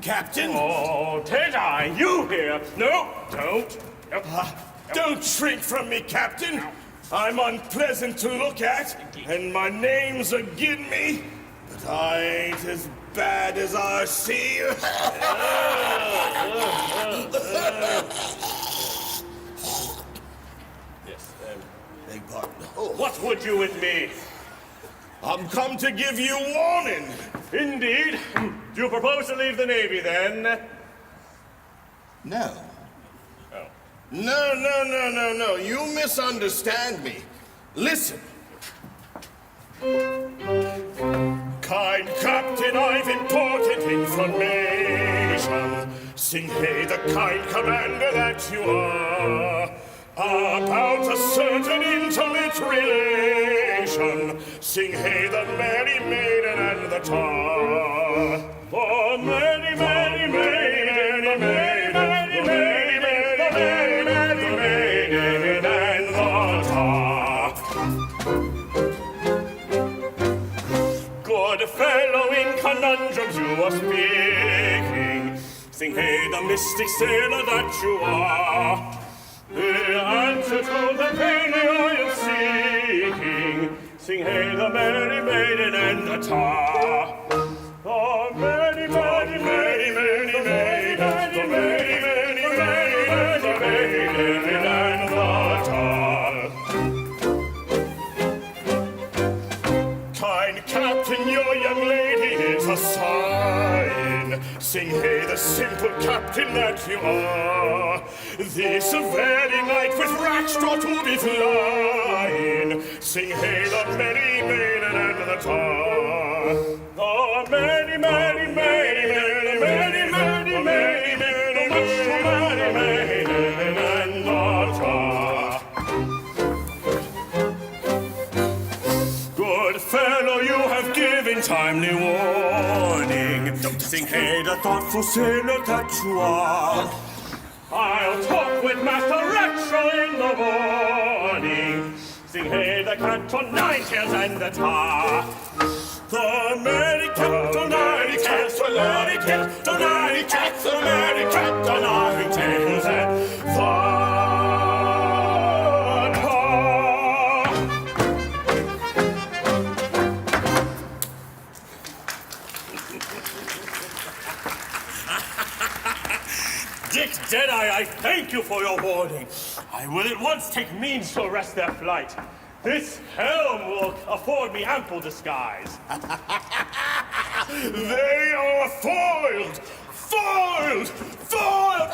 Captain? Oh, Ted-Eye, you here? No, don't. Don't shrink from me, Captain. I'm unpleasant to look at, and my name's agin me, but I ain't as bad as I see. Yes, beg pardon. Oh, What would you with me? I'm come to give you warning. Indeed. Do you propose to leave the Navy, then? No. Oh. No. You misunderstand me. Listen. Kind captain, I've important information. Sing hey, the kind commander that you are, about a certain intimate relation. Sing hey, the merry maiden and the tar. Oh, merry, merry, merry, merry, merry, merry, merry, merry, merry, merry, maiden and the tar. Good fellow, in conundrums you are speaking. Sing hey, the mystic sailor that you are. The answer to the pain I am seeking. Sing hey, the merry maiden and the tar. Oh, merry, merry, merry, merry, merry, the merry, merry, merry, merry, maiden and the tar. Kind captain, your young lady is a sign. Sing hey, the simple captain that you are. This very night with Rackstraw to be flying. Sing hey, the merry maiden and the tar. The merry, merry, merry, merry, merry, merry, merry, merry, merry, maiden and the tar. Good fellow, you have given timely warning. Sing hey, the thoughtful sailor that you are. I'll talk with Master Rackstraw in the morning. Sing hey, the cat on nine tails and the tar. The merry cat on nine tails, the merry cat on nine tails, the merry cat on nine tails and the tar. Dick Deadeye, I thank you for your warning. I will at once take means to arrest their flight. This helm will afford me ample disguise. They are foiled! Foiled! Foiled!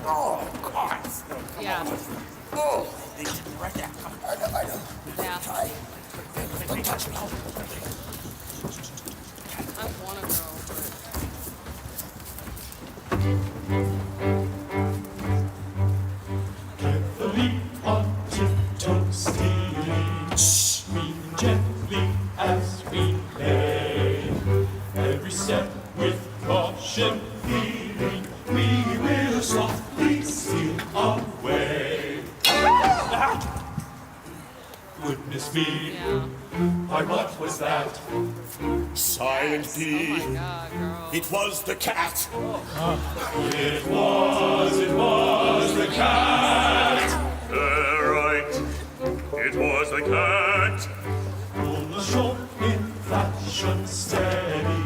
Oh, God. Yeah. Oh, right there. I know. Yeah. Don't touch me. I want to go. Carefully on tiptoe stealing, moving gently as we play. Every step with caution feeling, we will softly steal our way. Goodness me, why what was that? Silent B. Oh my God, girl. It was the cat. It was the cat. Right. It was the cat. On the shore in fashion steady,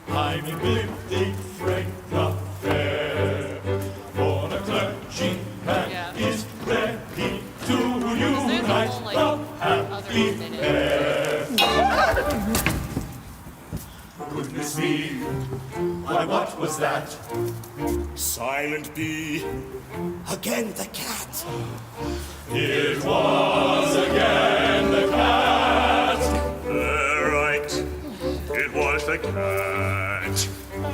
climbing with a frank affair. For the clergyman is ready to unite the happy pair. Goodness me, why what was that? Silent B. Again the cat. It was again the cat. Right. It was the cat.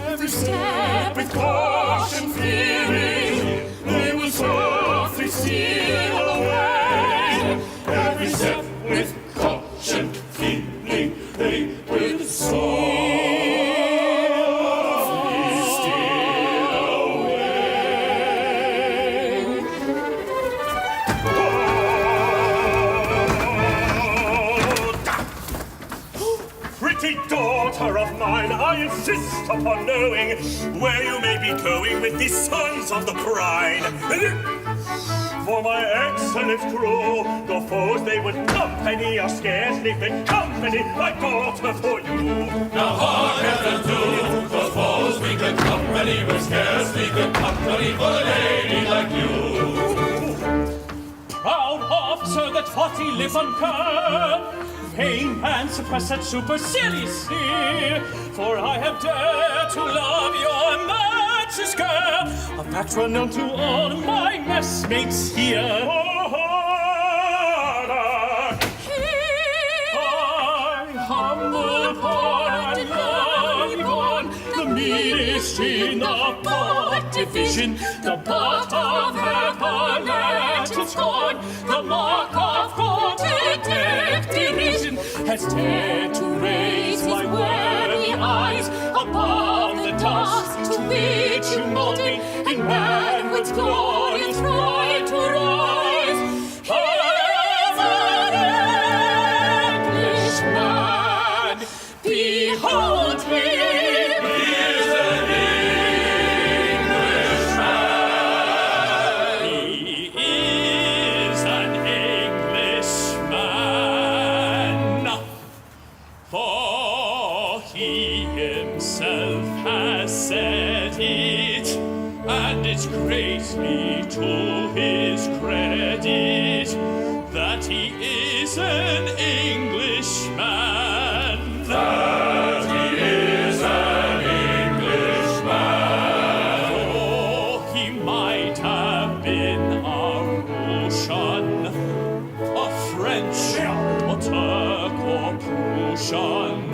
Every step with caution feeling, they will softly steal away. Every step with caution feeling, they will softly steal away. Pretty daughter of mine, I insist upon knowing where you may be going with the sons of the bride. For my excellent crew, the foes they would company are scarcely fit company, my daughter for you. Now hearken to the foes we good company, but scarcely good company for a lady like you. Proud officer that haughty lip uncurled, vain man suppress that supercilious sneer, for I have dared to love your matchless girl, a fact well known to all my messmates here. I, humble distinguished in the poet division. The part of epauletted scorn, the mark of protected derision, has dared to raise my worthy eyes above the dust to which you mold me in manhood's glorious pride to rise. Englishman, behold me. It's greatly to his credit that he is an Englishman. That he is an Englishman. Oh, he might have been a Russian, a French, a Turk or Prussian,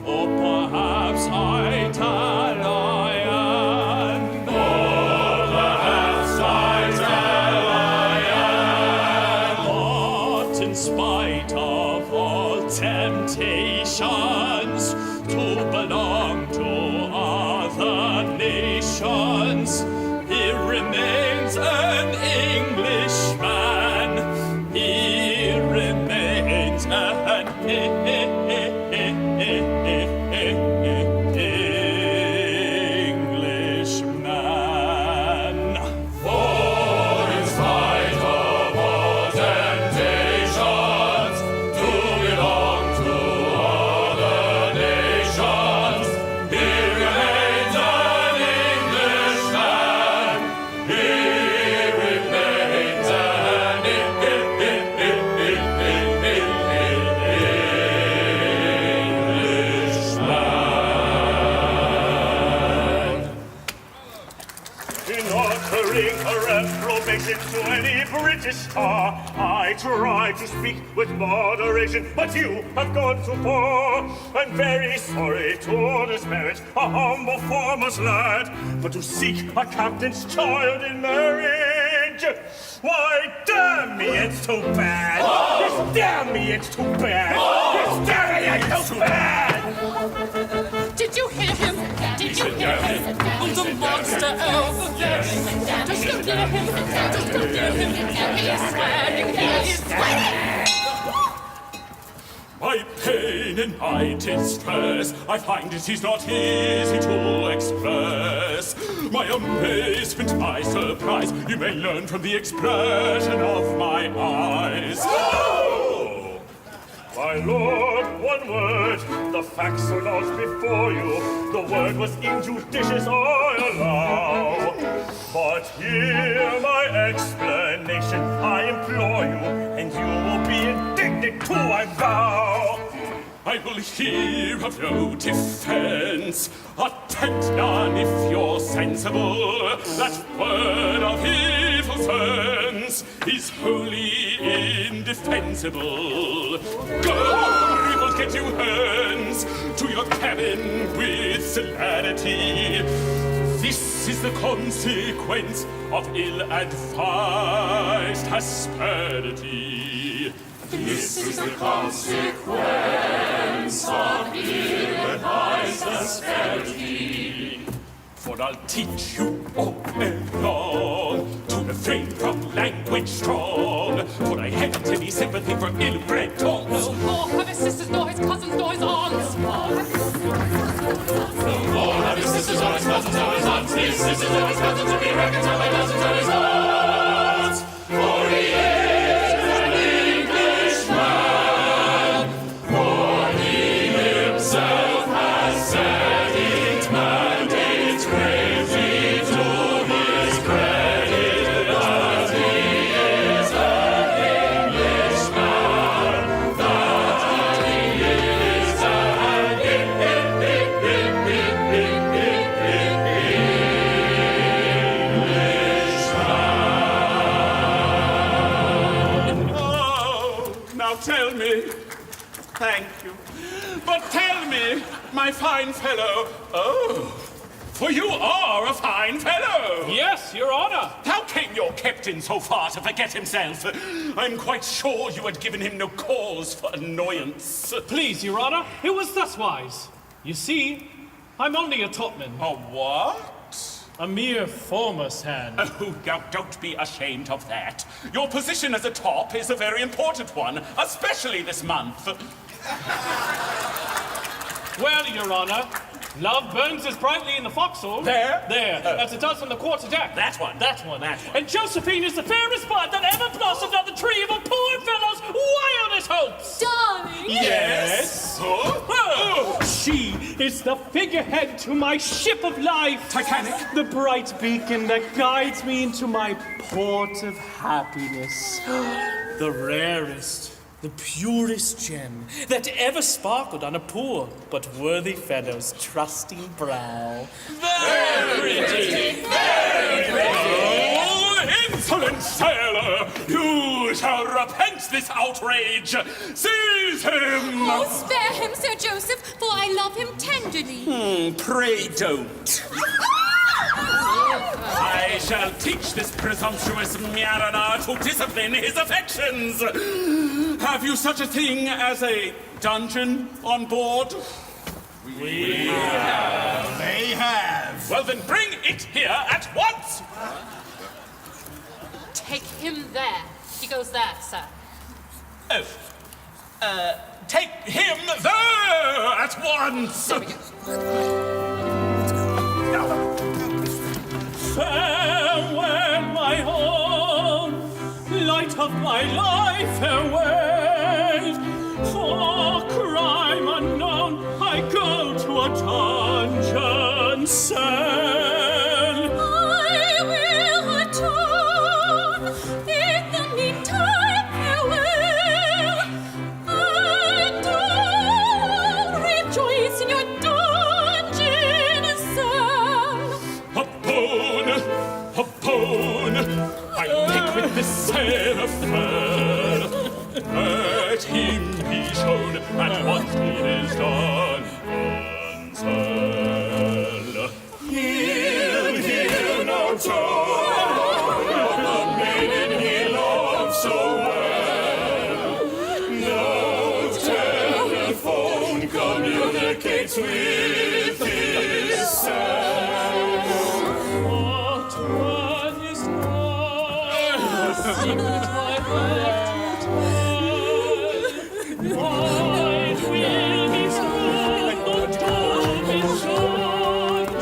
or perhaps Italian. Temptations to belong to other nations, he remains an Englishman. He remains an Englishman. For in spite of all temptations to belong to other nations, he remains an Englishman. He remains an Englishman. In offering a reprobation to any British star, I try to speak with moderation, but you have gone too far. I'm very sorry to disparage a humble farmer's lad, but to seek a captain's child in marriage, why, damn me, it's too bad. Yes, damn me, it's too bad. Yes, damn me, it's too bad. Did you hear him? Did you hear him? Oh, the monster over there. Just go near him. Just go near him. He's swearing. He's swearing. My pain and my distress, I find it is not easy to express. My amazement, my surprise, you may learn from the expression of my eyes. Oh! My lord, one word, the facts are not before you. The word was injudicious, I allow. But hear my explanation, I implore you, and you will be indignant too, I vow. I will hear of no defense. Attempt none if you're sensible. That word of evil sense is wholly indefensible. Go, rebels, get you hence to your cabin with celerity. This is the consequence of ill-advised asperity. This is the consequence of ill-advised asperity. For I'll teach you all along to refrain from language strong. For I haven't any sympathy for ill-bred tongues. No more have his sisters, nor his cousins, nor his aunts. No more have his sisters, nor his cousins, nor his aunts. His sisters, nor his cousins, to be reconciled by dozens of his aunts. For he is an Englishman, for he himself has said it, and it's greatly to his credit that he is an Englishman, that he is an Now tell me, thank you, but tell me, my fine fellow, For you are a fine fellow. Yes, Your Honor. How came your captain so far to forget himself? I'm quite sure you had given him no cause for annoyance. Please, Your Honor, it was thuswise. You see, I'm only a topman. A what? A mere foremost hand. Oh, now don't be ashamed of that. Your position as a top is a very important one, especially this month. Well, Your Honor, love burns as brightly in the forecastle. There? There, as it does on the quarterdeck. That one. That one. That one. And Josephine is the fairest bud that ever blossomed on the tree of a poor fellow's wildest hopes. Darling. Yes? Oh, she is the figurehead to my ship of life. Titanic? The bright beacon that guides me into my port of happiness. The rarest, the purest gem that ever sparkled on a poor but worthy fellow's trusting brow. Very pretty, very pretty. Oh, insolent sailor! You shall repent this outrage! Seize him! Oh, spare him, Sir Joseph, for I love him tenderly. Pray don't. I shall teach this presumptuous mariner to discipline his affections. Have you such a thing as a dungeon on board? We have. They have. Well, then bring it here at once. Take him there. He goes there, sir. Oh. Take him there at once. Farewell, my own, light of my life, farewell. For crime unknown, I go to a dungeon cell. I will return. In the meantime, farewell. And I'll rejoice in your dungeon cell. A bone, I'll make with this sailor fair. Let him be shown, and once it is done, unsell. He'll hear no tone of the maiden he loved so well. No telephone communicates with his cell. What one is lost, secret I have to tell. Wide will be strong, the door is shut,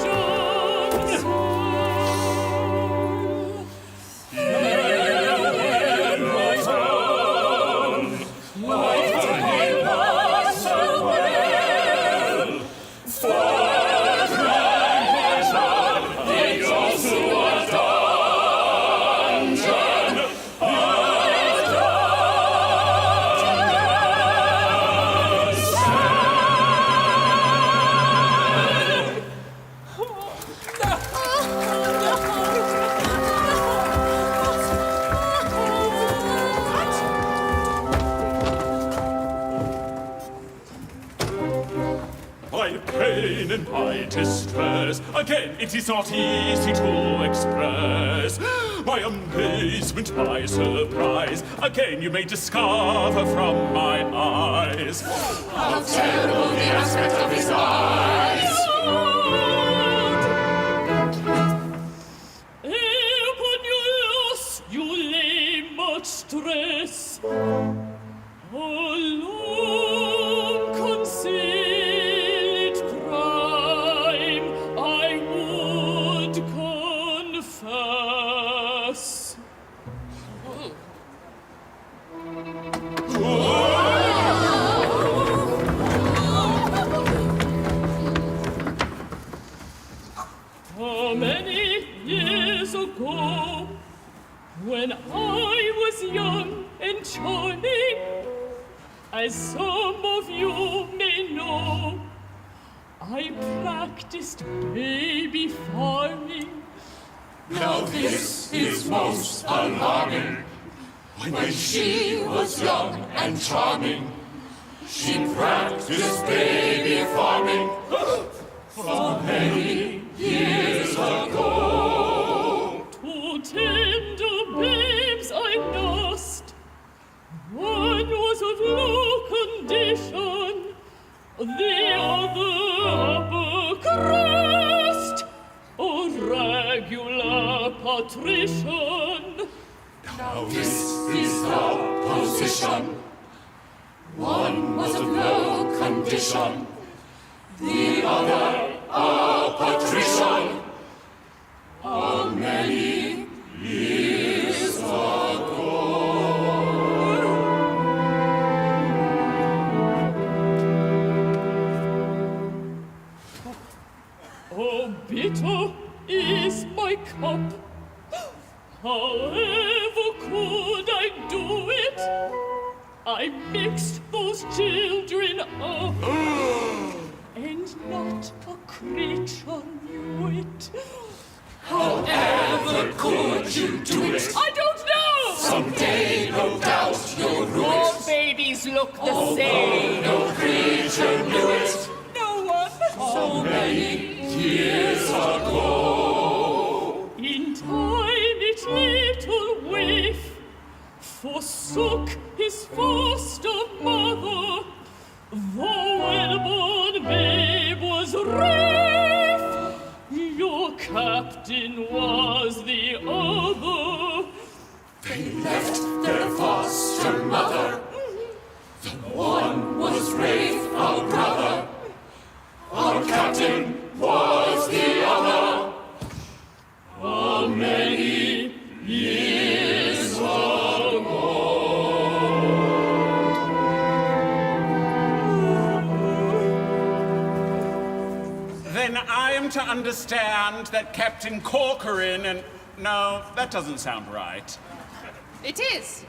My pain and my distress, again it is not easy to express. My amazement, my surprise, again you may discover from my eyes. How terrible the aspect of his eyes! Upon your loss you lay much stress. Alone concealed crime I would confess. Many years ago, when I was young and charming, as some of you may know, I practiced baby farming. Now this is most alarming. When she was young and charming, she practiced baby farming for many years. attrition. Now this is the position. One was of low condition, the other a patrician. How many years ago? Oh, bitter is my cup. However could I do it? I mixed those children up, and not a creature knew it. However could you do it? I don't know! Someday, no doubt, you'll rue All it. babies look the same. No creature knew it. No one. So many years ago. In time, each little waif forsook his foster mother. The well-born babe was Rafe. Your captain was the other. They left their foster mother. The one was Rafe, our brother. Our captain was the other. How many years ago? Then I am to understand that Captain Corcoran and... No, that doesn't sound right. It is.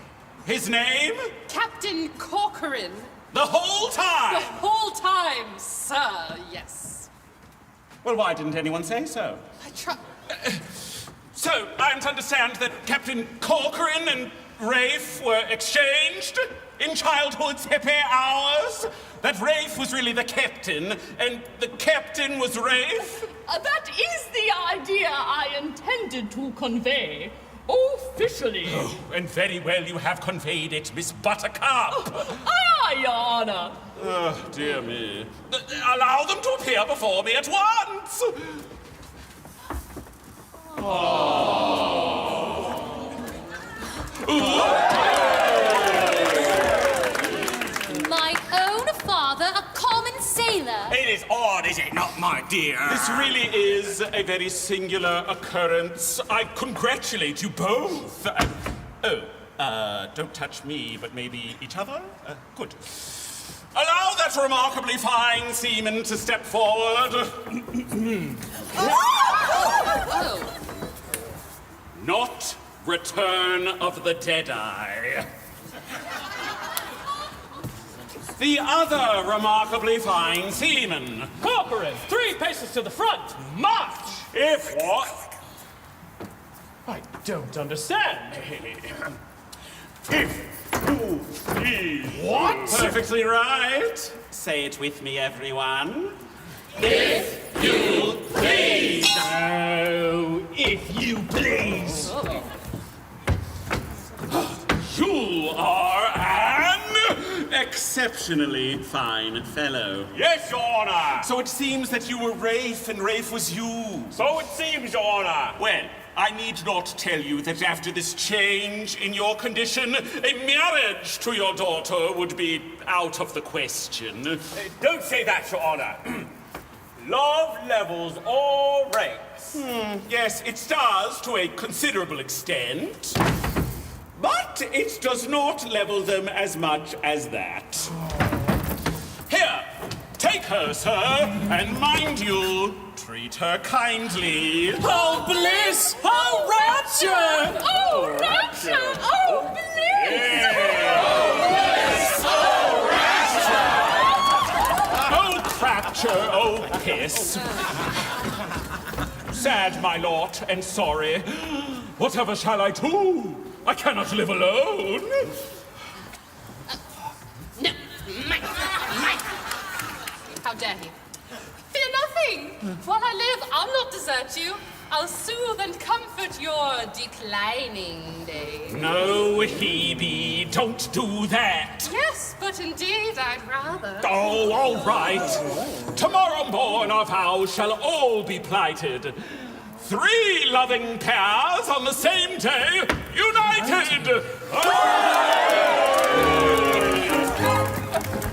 His name? Captain Corcoran. The whole The time! whole time, sir, yes. Well, why didn't anyone say so? I try... So, I am to understand that Captain Corcoran and Rafe were exchanged in childhood's happy hours? That Rafe was really the captain, and the captain was Rafe? That is the idea I intended to convey. Officially. Oh, and very well you have conveyed it, Miss Buttercup. Your Honor. Oh, dear me. Allow them to appear before me at once! My own father, a common sailor. It is odd, is it not, my dear? This really is a very singular occurrence. I congratulate you both. Don't touch me, but maybe each other? Good. Allow that remarkably fine seaman to step forward. Not Return of the Deadeye. The other remarkably fine seaman. Corcoran, 3 paces to the front. March! If what? I don't understand. If you please. What? Perfectly right. Say it with me, everyone. If you please. Oh, if you please. You are an exceptionally fine fellow. Yes, Your Honor. So it seems that you were Rafe and Rafe was you. So it seems, Your Honor. Well, I need not tell you that after this change in your condition, a marriage to your daughter would be out of the question. Don't say that, Your Honor. Love levels all ranks. Yes, it does to a considerable extent. But it does not level them as much as that. Here, take her, sir, and mind you, treat her kindly. Oh, bliss! Oh, rapture! Oh, rapture! Oh, bliss! Oh, crapture! Oh, piss! Sad, my lord, and sorry. Whatever shall I do? I cannot live alone. No, Mike! How dare he? Fear nothing! While I live, I'll not desert you. I'll soothe and comfort your declining days. No, Hebe, don't do that. Yes, but indeed I'd rather. Oh, all right. Tomorrow morn our vows shall all be plighted. 3 loving pairs on the same day, united.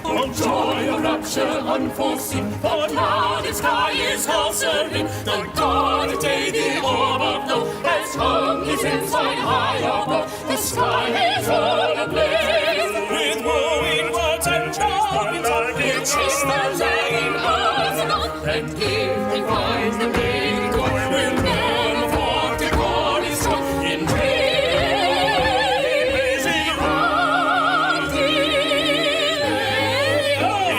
Oh, joy of rapture unforeseen, for now the sky is all serene. The God of day, the orb of love, has hung his inside high above. The sky is all ablaze With wooing words and charming songs, He'll chase the lying birds above, and if he finds the lady go, will never forget the God is strong in praising of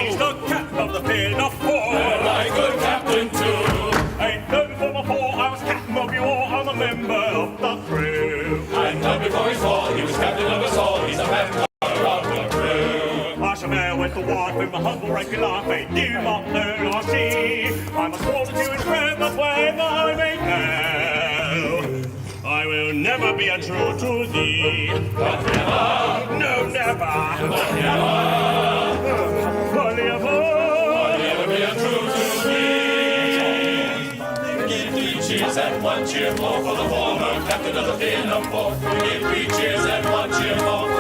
He's the captain of the Pinafore. my good captain too. Ain't done for before, I was captain of your war, I'm a member of the crew. And done before his fall, he was captain of us all. He's a member of the crew. HMS went to war with my humble rank in life, ain't you not learn or see? I must hold you in friend, that's why I may know. I will never be untrue to thee. But never, No, never. but never, Forever. never be untrue to thee. Give 3 cheers and 1 cheer more for the former captain of the Pinafore. Give 3 cheers and 1 cheer more for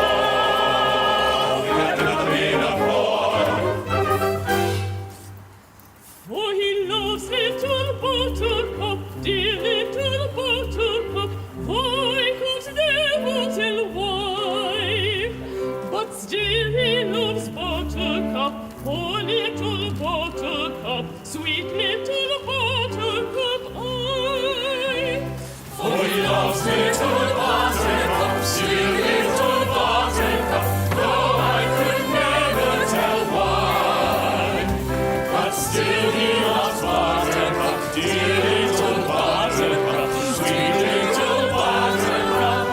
the captain of the Pinafore. For he loves little buttercup, dear little buttercup. I could never tell why, but still he loves buttercup. Poor little buttercup, sweet little buttercup, I. For he loves little buttercup, sweet little buttercup. Though I could never tell why, but still he loves buttercup, dear little buttercup, sweet little buttercup.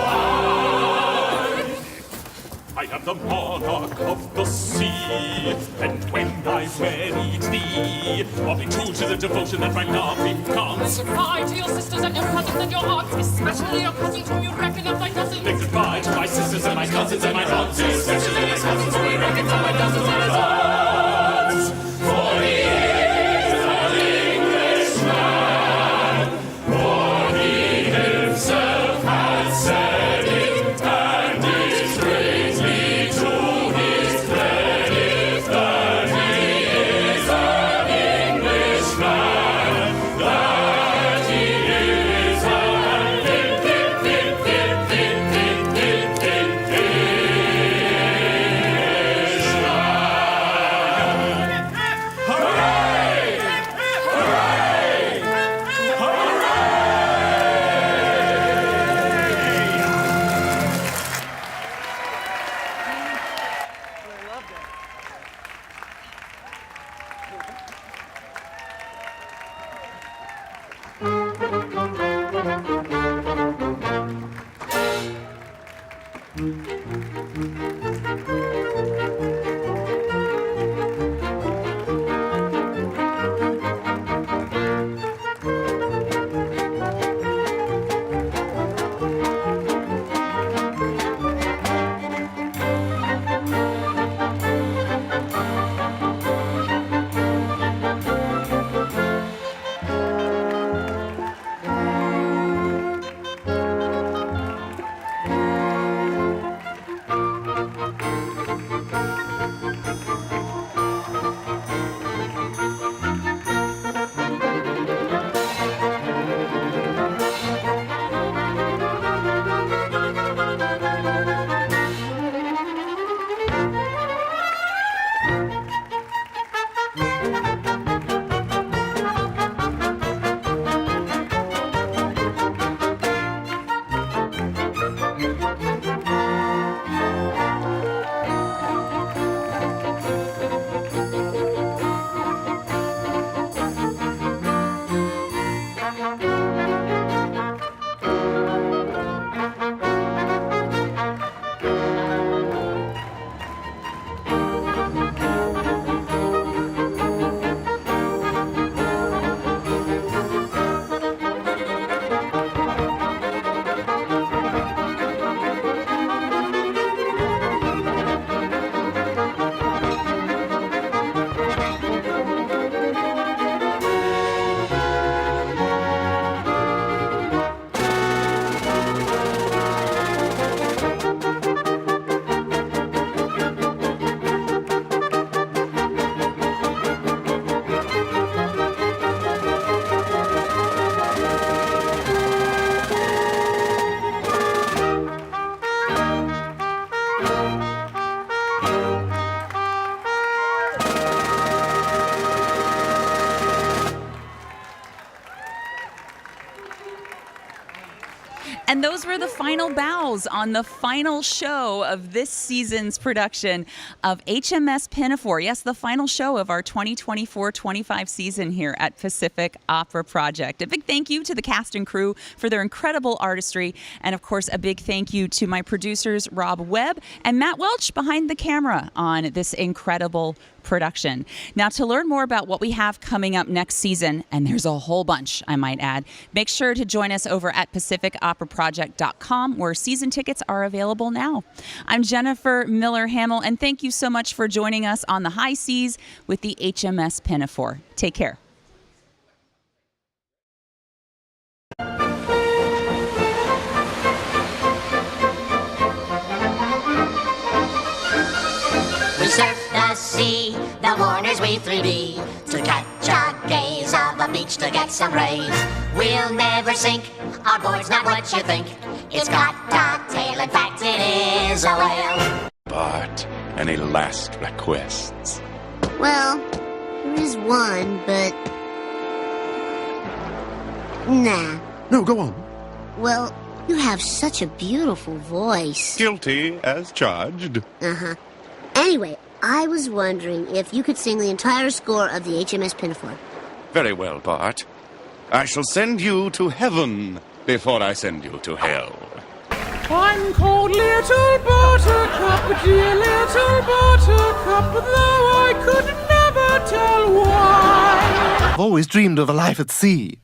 I am the monarch of the sea, and when I weary thee, I'll be true to the devotion that my love becomes. Goodbye to your sisters and your cousins and your aunts, especially your cousins whom you reckon of thy dozens. Big goodbye to my sisters and my cousins and my aunts, Especially his cousins who he reckons on my dozens and his aunts. For he is an Englishman, for he himself has said it, and it brings me to his credit that he is an Englishman, that he is an Englishman. And those were the final bows on the final show of this season's production of HMS Pinafore. Yes, the final show of our 2024-25 season here at Pacific Opera Project. A big thank you to the cast and crew for their incredible artistry. And of course, a big thank you to my producers, Rob Webb and Matt Welch behind the camera on this incredible production. Now, to learn more about what we have coming up next season, and there's a whole bunch, I might add, make sure to join us over at pacificoperaproject.com, where season tickets are available now. I'm Jennifer Miller-Hamill, and thank you so much for joining us on the high seas with the HMS Pinafore. Take care. We surf the sea, the mourners weave 3D to catch a gaze of a beach to get some rays. We'll never sink, our board's not what you think. It's got a tail, in fact it is a whale. Bart, any last requests? Well, there is one, but... Nah. No, go on. Well, you have such a beautiful voice. Guilty as charged. Uh-huh. Anyway, I was wondering if you could sing the entire score of the HMS Pinafore. Very well, Bart. I shall send you to heaven before I send you to hell. I'm called Little Buttercup, dear Little Buttercup, though I could never tell why. I've always dreamed of a life at sea.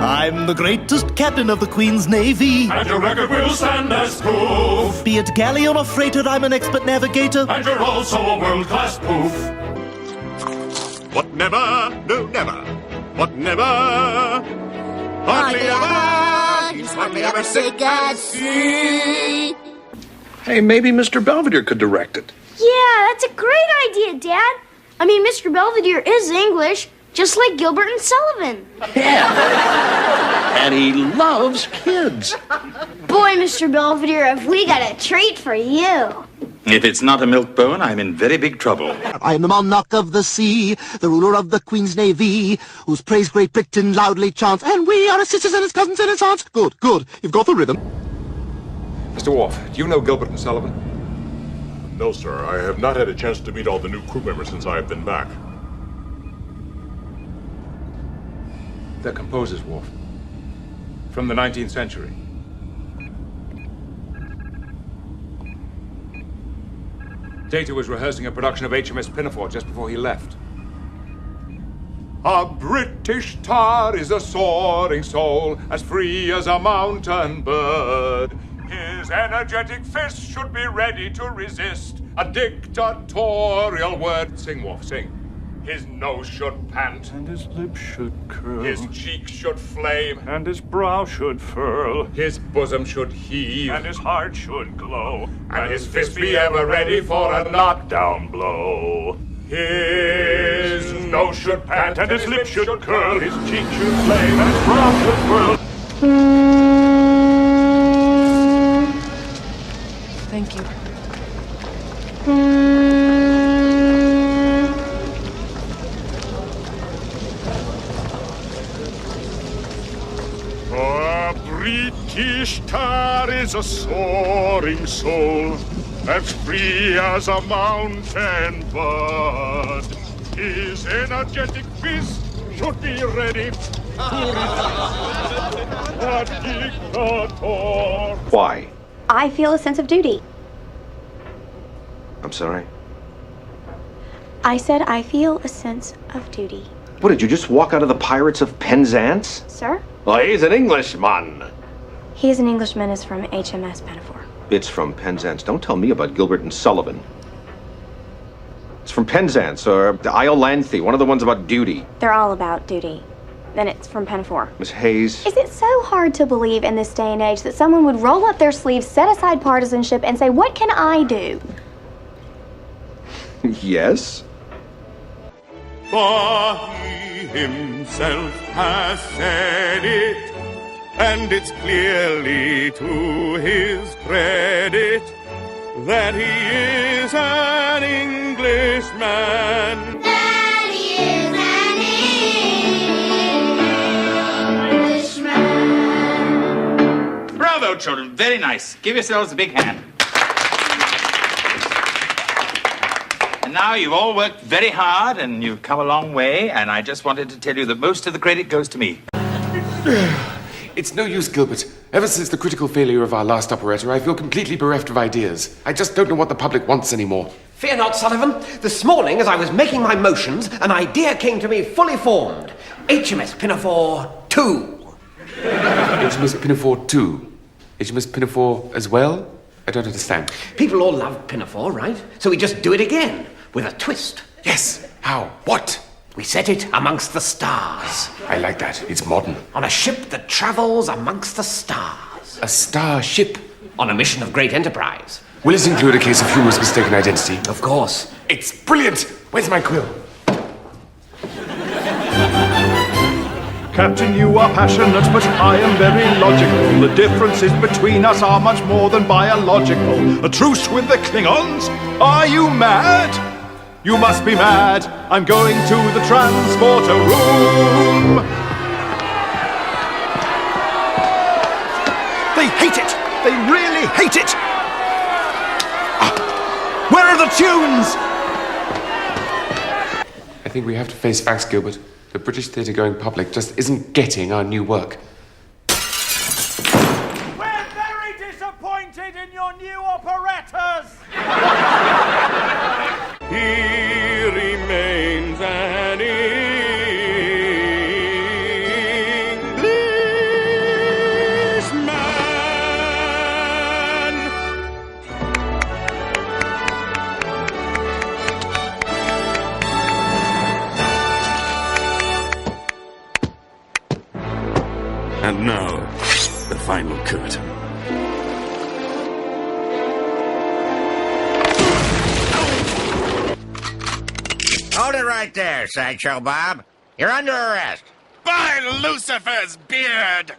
I'm the greatest captain of the Queen's Navy. And your record will stand as proof. Be it galleon or freighter, I'm an expert navigator. And you're also a world-class poof. What never, no never, what never, hardly ever, he's hardly ever sick at sea. Hey, maybe Mr. Belvedere could direct it. Yeah, that's a great idea, Dad. I mean, Mr. Belvedere is English, just like Gilbert and Sullivan. Yeah. And he loves kids. Boy, Mr. Belvedere, have we got a treat for you. If it's not a milk bone, I'm in very big trouble. I am the monarch of the sea, the ruler of the Queen's Navy, whose praise Great Britain loudly chants, and we are his sisters and his cousins and his aunts. Good, good. You've got the rhythm. Mr. Worf, do you know Gilbert and Sullivan? No, sir. I have not had a chance to meet all the new crew members since I have been back. They're composers, Worf. From the 19th century. Data was rehearsing a production of HMS Pinafore just before he left. A British tar is a soaring soul, as free as a mountain bird. His energetic fist should be ready to resist a dictatorial word. Sing, Worf, sing. His nose should pant, and his lips should curl. His cheek should flame, and his brow should furl. His bosom should heave, and his heart should glow. And his fist be ever ready for a knockdown blow. His nose should pant, and his lips should curl. His cheek should flame, and his brow should furl. Thank you. A British tar is a soaring soul, as free as a mountain bird. His energetic fist should be ready to resist a dictator. Why? I feel a sense of duty. I'm sorry. I said I feel a sense of duty. What, did you just walk out of the Pirates of Penzance? Sir? Well, he's an Englishman. He is an Englishman is from HMS Pinafore. It's from Penzance. Don't tell me about Gilbert and Sullivan. It's from Penzance, or the Isle Lanthe, one of the ones about duty. They're all about duty. Then it's from Pinafore. Miss Hayes. Is it so hard to believe in this day and age that someone would roll up their sleeves, set aside partisanship, and say, what can I do? Yes? For he himself has said it, and it's clearly to his credit that he is an Englishman. That he is an children. Very nice. Give yourselves a big hand. And now you've all worked very hard and you've come a long way, and I just wanted to tell you that most of the credit goes to me. It's no use, Gilbert. Ever since the critical failure of our last operetta, I feel completely bereft of ideas. I just don't know what the public wants anymore. Fear not, Sullivan. This morning, as I was making my motions, an idea came to me fully formed. HMS Pinafore 2. HMS Pinafore 2? HMS Pinafore as well? I don't understand. People all love Pinafore, right? So we just do it again, with a twist. Yes. How? What? We set it amongst the stars. I like that. It's modern. On a ship that travels amongst the stars. A starship? On a mission of great enterprise. Will it include a case of humorous mistaken identity? Of course. It's brilliant! Where's my quill? Captain, you are passionate, but I am very logical. The differences between us are much more than biological. A truce with the Klingons? Are you mad? You must be mad. I'm going to the transporter room. They hate it. They really hate it. Where are the tunes? I think we have to face facts, Gilbert. The British theatre going public just isn't getting our new work. We're very disappointed in your new operettas! He remains an Englishman. And now, the final curtain. Hold it right there, Sideshow Bob. You're under arrest. By Lucifer's beard!